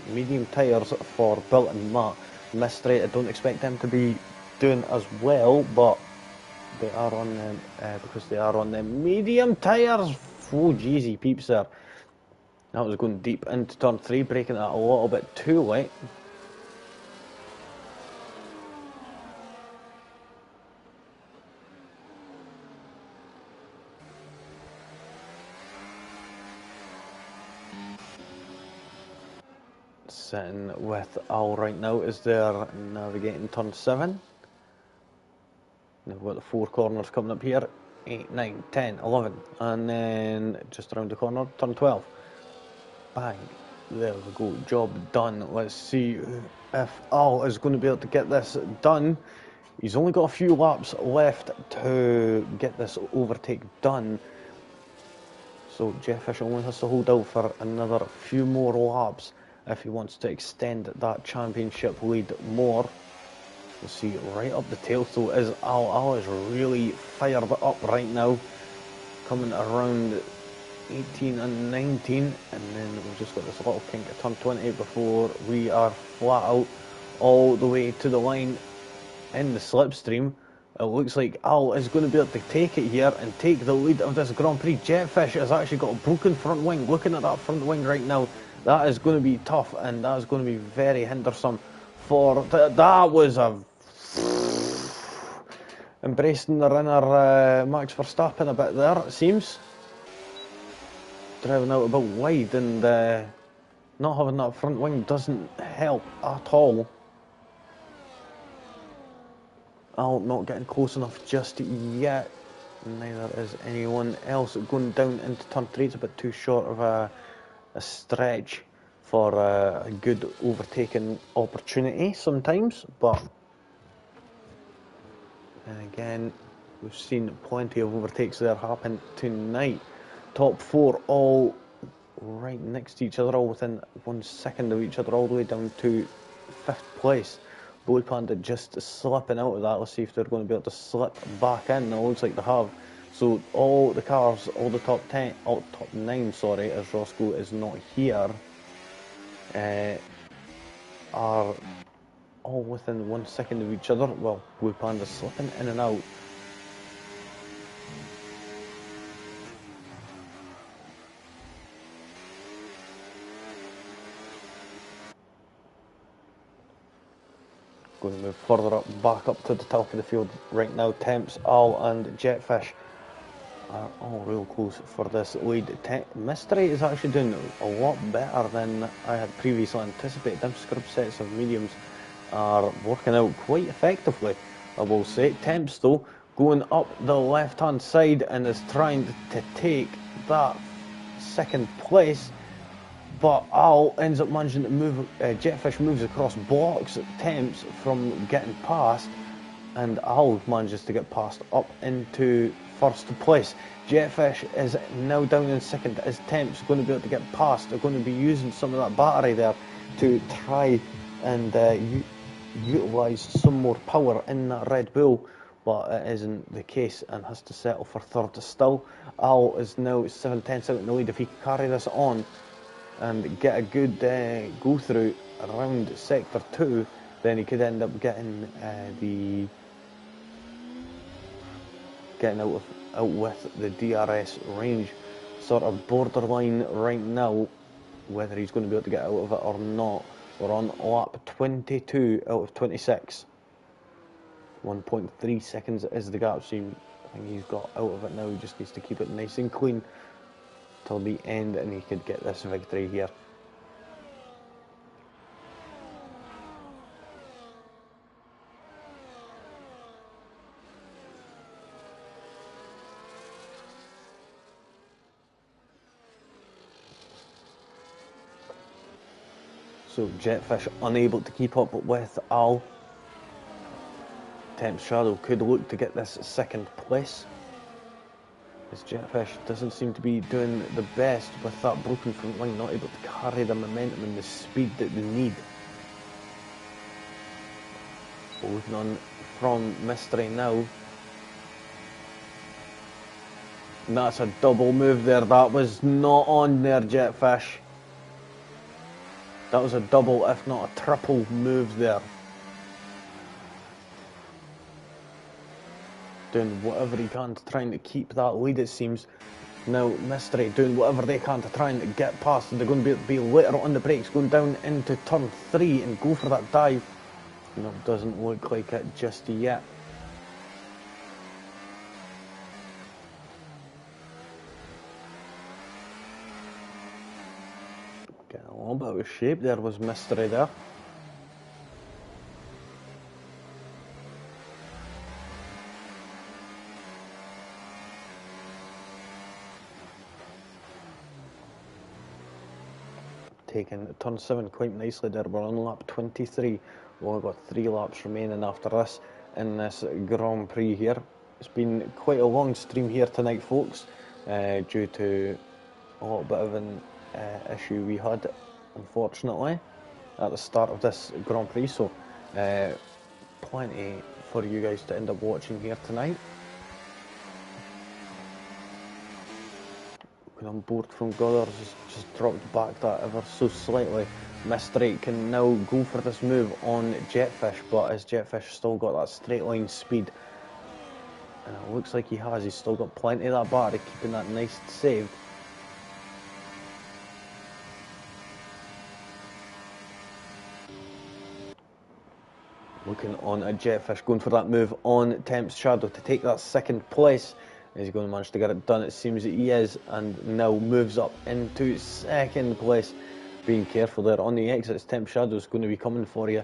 Medium tyres for Bilton Matt. Mystery, I don't expect them to be doing as well, but they are on them because they are on the medium tyres. Oh, jeezy peeps there. That was going deep into turn 3, breaking that a little bit too late. Sitting with Al right now as they're navigating turn 7. They've got the 4 corners coming up here. 8, 9, 10, 11. And then just around the corner, turn 12. Bang. There we go. Job done. Let's see if Al is going to be able to get this done. He's only got a few laps left to get this overtake done. So Jetfish only has to hold out for another few more laps if he wants to extend that championship lead more. We'll see right up the tail. So is Al. Al is really fired up right now. Coming around 18 and 19, and then we've just got this little kink at turn 20 before we are flat out all the way to the line in the slipstream. It looks like Al is going to be able to take it here and take the lead of this Grand Prix. Jetfish has actually got a broken front wing. Looking at that front wing right now, that is going to be tough, and that is going to be very hindersome for... That was a... Embracing the runner Max Verstappen a bit there, it seems. Driving out a bit wide, and not having that front wing doesn't help at all. Al not getting close enough just yet. Neither is anyone else. Going down into turn 3, it's a bit too short of a stretch for a good overtaking opportunity sometimes, but and again, we've seen plenty of overtakes there happen tonight. Top 4 all right next to each other, all within 1 second of each other, all the way down to 5th place. Boy Panda just slipping out of that. Let's see if they're going to be able to slip back in. It looks like they have. So all the cars, all the top 10, all top 9, sorry, as Roscoe is not here, are all within 1 second of each other. Well, Blue Panda's slipping in and out. Going to move further up, back up to the top of the field right now. Temps, Al and Jetfish are all real close for this lead. Mystery is actually doing a lot better than I had previously anticipated. Them scrub sets of mediums are working out quite effectively, I will say. Temps though, going up the left hand side and is trying to take that second place, but Al ends up managing to move. Jetfish moves across, blocks Temps from getting past, and Al manages to get past up into first place. Jetfish is now down in second. Is Temps going to be able to get past? They're going to be using some of that battery there to try and utilise some more power in that Red Bull, but it isn't the case and has to settle for third still. Al is now 7/10 out in the lead. If he can carry this on and get a good go through around sector 2, then he could end up getting out with the DRS range. Sort of borderline right now, whether he's going to be able to get out of it or not. We're on lap 22 out of 26. 1.3 seconds is the gap, so I think he's got out of it now. He just needs to keep it nice and clean till the end, and he could get this victory here. So Jetfish unable to keep up with Al. Temps Shadow could look to get this second place, as Jetfish doesn't seem to be doing the best with that broken front line, not able to carry the momentum and the speed that they need. Moving on from Mystery now. And that's a double move there. That was not on there, Jetfish. That was a double, if not a triple move there. Doing whatever he can to trying to keep that lead, it seems. Now, Mystery doing whatever they can to try and get past. They're going to be later on the brakes, going down into turn 3 and go for that dive. No, doesn't look like it just yet. Getting a little bit out of shape there was Mystery there. Taking turn 7 quite nicely there. We're on lap 23. We've only got 3 laps remaining after this in this Grand Prix here. It's been quite a long stream here tonight, folks, due to a little bit of an issue we had, unfortunately, at the start of this Grand Prix. So plenty for you guys to end up watching here tonight. On board from Goddard, just dropped back that ever so slightly. Mystery can now go for this move on Jetfish, but has Jetfish still got that straight line speed? And it looks like he has. He's still got plenty of that battery, keeping that nice saved. Looking on at Jetfish, going for that move on Temps Shadow to take that second place. Is he going to manage to get it done? It seems that he is, and now moves up into second place. Being careful there on the exits. Temps Shadow is going to be coming for you.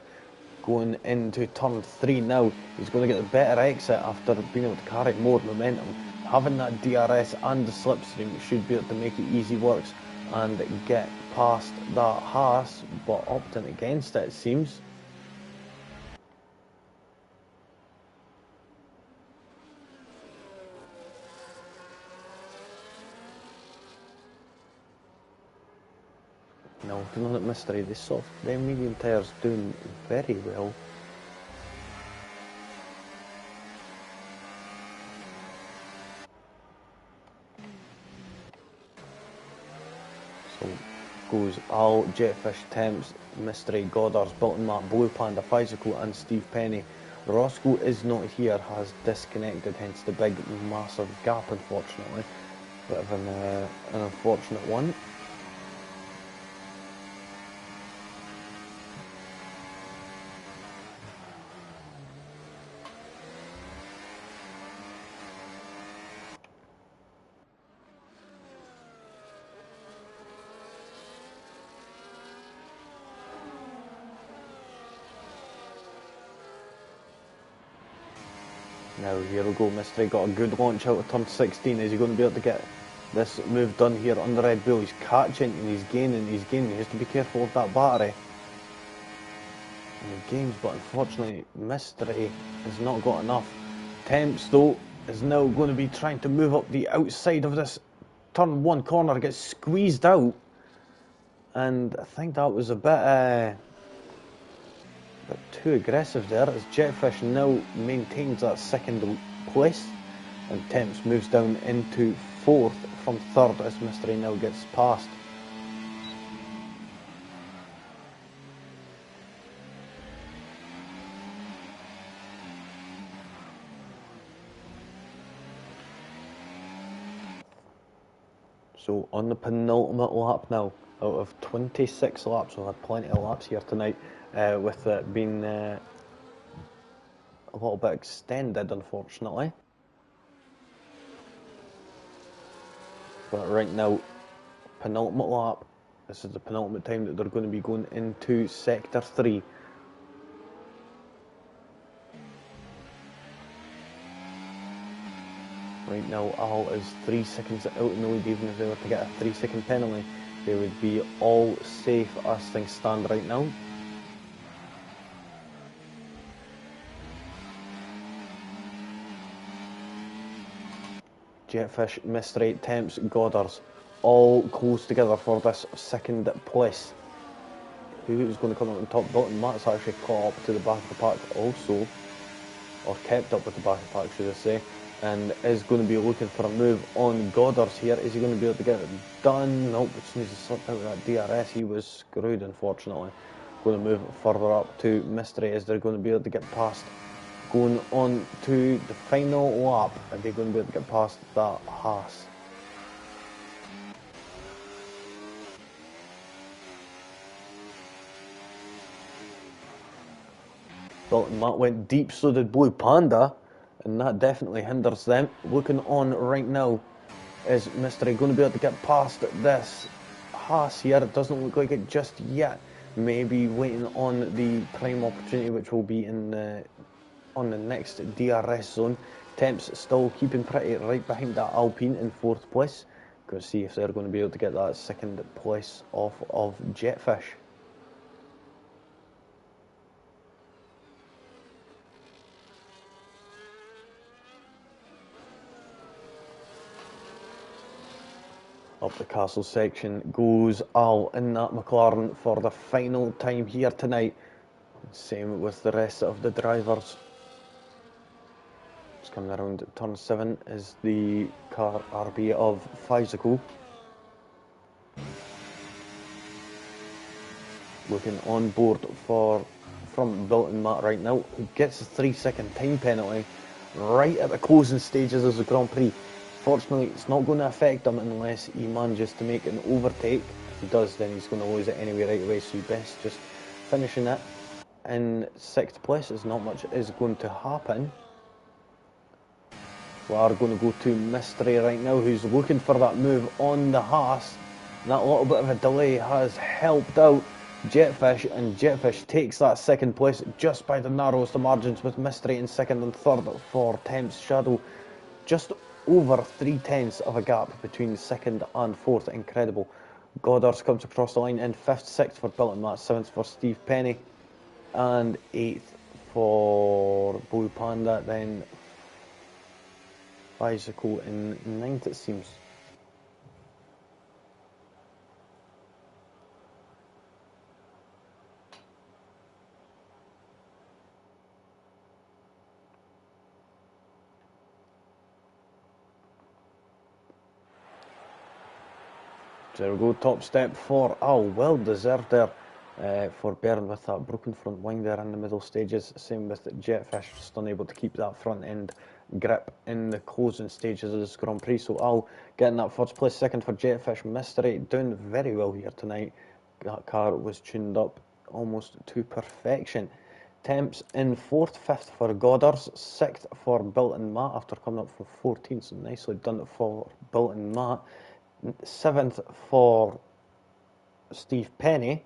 Going into turn 3 now. He's going to get the better exit after being able to carry more momentum. Having that DRS and the slipstream should be able to make it easy works and get past that Haas, but opting against it, it seems. Now, looking on at Mystery, the medium tyres doing very well. So, goes Al, Jetfish, Temps, Mystery, Goddard's, Bolton Matt, Blue Panda, Physical and Steve Penny. Roscoe is not here, has disconnected, hence the big massive gap, unfortunately. Bit of an unfortunate one. Now here we go, Mystery got a good launch out of turn 16. Is he going to be able to get this move done here on the Red Bull? He's catching and he's gaining. He has to be careful of that battery. And he gains, but unfortunately Mystery has not got enough. Temps though is now going to be trying to move up the outside of this turn 1 corner, gets squeezed out. And I think that was a bit too aggressive there, as Jetfish now maintains that second place and Temps moves down into 4th from 3rd as Mystery now gets past. So on the penultimate lap now, out of 26 laps, we've had plenty of laps here tonight, with it being a little bit extended, unfortunately. But right now, penultimate lap, this is the penultimate time that they're going to be going into Sector 3. Right now, Al is 3 seconds out in the lead. Even if they were to get a 3-second penalty, they would be all safe as things stand right now. Jetfish, Mystery, Temps, Goddard's all close together for this second place. Who is going to come up on top? Bolton Matt's actually caught up to the back of the pack also, or kept up with the back of the pack, should I say, and is going to be looking for a move on Goddard's here. Is he going to be able to get it done? Nope, as soon as he slipped out of that DRS, he was screwed, unfortunately. Going to move further up to Mystery. Is they're going to be able to get past? Going on to the final lap, are they going to be able to get past that Haas? Bolton Matt went deep, so did Blue Panda, and that definitely hinders them. Looking on right now, is Mystery going to be able to get past this Haas here? It doesn't look like it just yet. Maybe waiting on the prime opportunity, which will be in on the next DRS zone. Temps still keeping pretty right behind that Alpine in 4th place. Going to see if they're going to be able to get that second place off of Jetfish. Up the castle section goes Al in that McLaren for the final time here tonight. Same with the rest of the drivers. It's coming around turn 7 is the car RB of Physical. Looking on board from Bolton Matt right now, who gets a 3-second time penalty right at the closing stages of the Grand Prix. Fortunately, it's not going to affect him unless he manages to make an overtake. If he does, then he's going to lose it anyway right away, so best just finishing it in 6th place, as not much is going to happen. We are going to go to Mystery right now, who's looking for that move on the Haas. And that little bit of a delay has helped out Jetfish, and Jetfish takes that 2nd place just by the narrowest of margins, with Mystery in 2nd and 3rd for Temps Shadow. Just over 3/10 of a gap between 2nd and 4th. Incredible. Goddard's comes across the line in 5th, 6th for Bolton Matt, 7th for Steve Penny, and 8th for Blue Panda. Then Bicycle in 9th, it seems. There we go, top step for Al, well deserved there for Bern with that broken front wing there in the middle stages. Same with Jetfish, just unable to keep that front end grip in the closing stages of this Grand Prix. So Al getting that first place, second for Jetfish. Mystery doing very well here tonight. That car was tuned up almost to perfection. Temps in 4th, 5th for Goddard's, 6th for Built and Matt after coming up from 14th, so nicely done for Built and Matt. 7th for Steve Penny.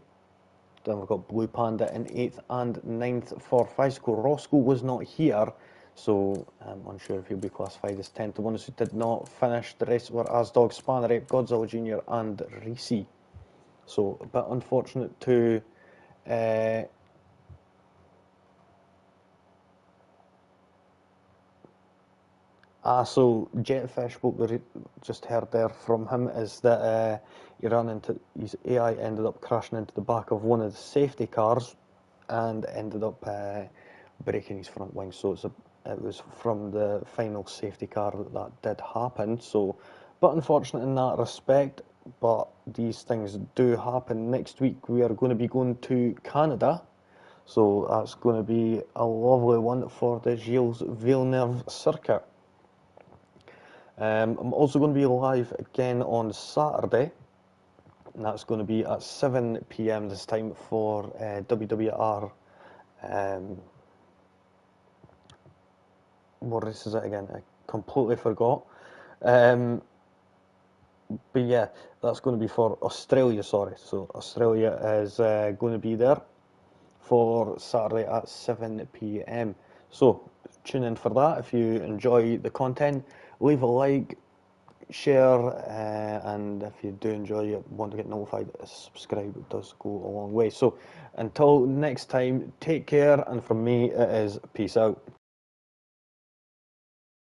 Then we've got Blue Panda in 8th and 9th for Physical. Roscoe was not here, so I'm unsure if he'll be classified as 10th. The ones who did not finish, the rest were Asdog, Spanner, Godzilla Jr. and Reese. So a bit unfortunate to so Jetfish, what we just heard there from him is that he ran into, his AI ended up crashing into the back of one of the safety cars and ended up breaking his front wing. So it was from the final safety car that did happen. So, but unfortunate in that respect. But these things do happen. Next week we are going to be going to Canada. So that's going to be a lovely one for the Gilles Villeneuve circuit. I'm also going to be live again on Saturday, and that's going to be at 7 PM this time for WWR. What race is it again? I completely forgot. But yeah, that's going to be for Australia, sorry. So Australia is going to be there for Saturday at 7 PM. So tune in for that if you enjoy the content. Leave a like, share, and if you do enjoy it, want to get notified, subscribe. It does go a long way. So until next time, take care, and from me it is peace out.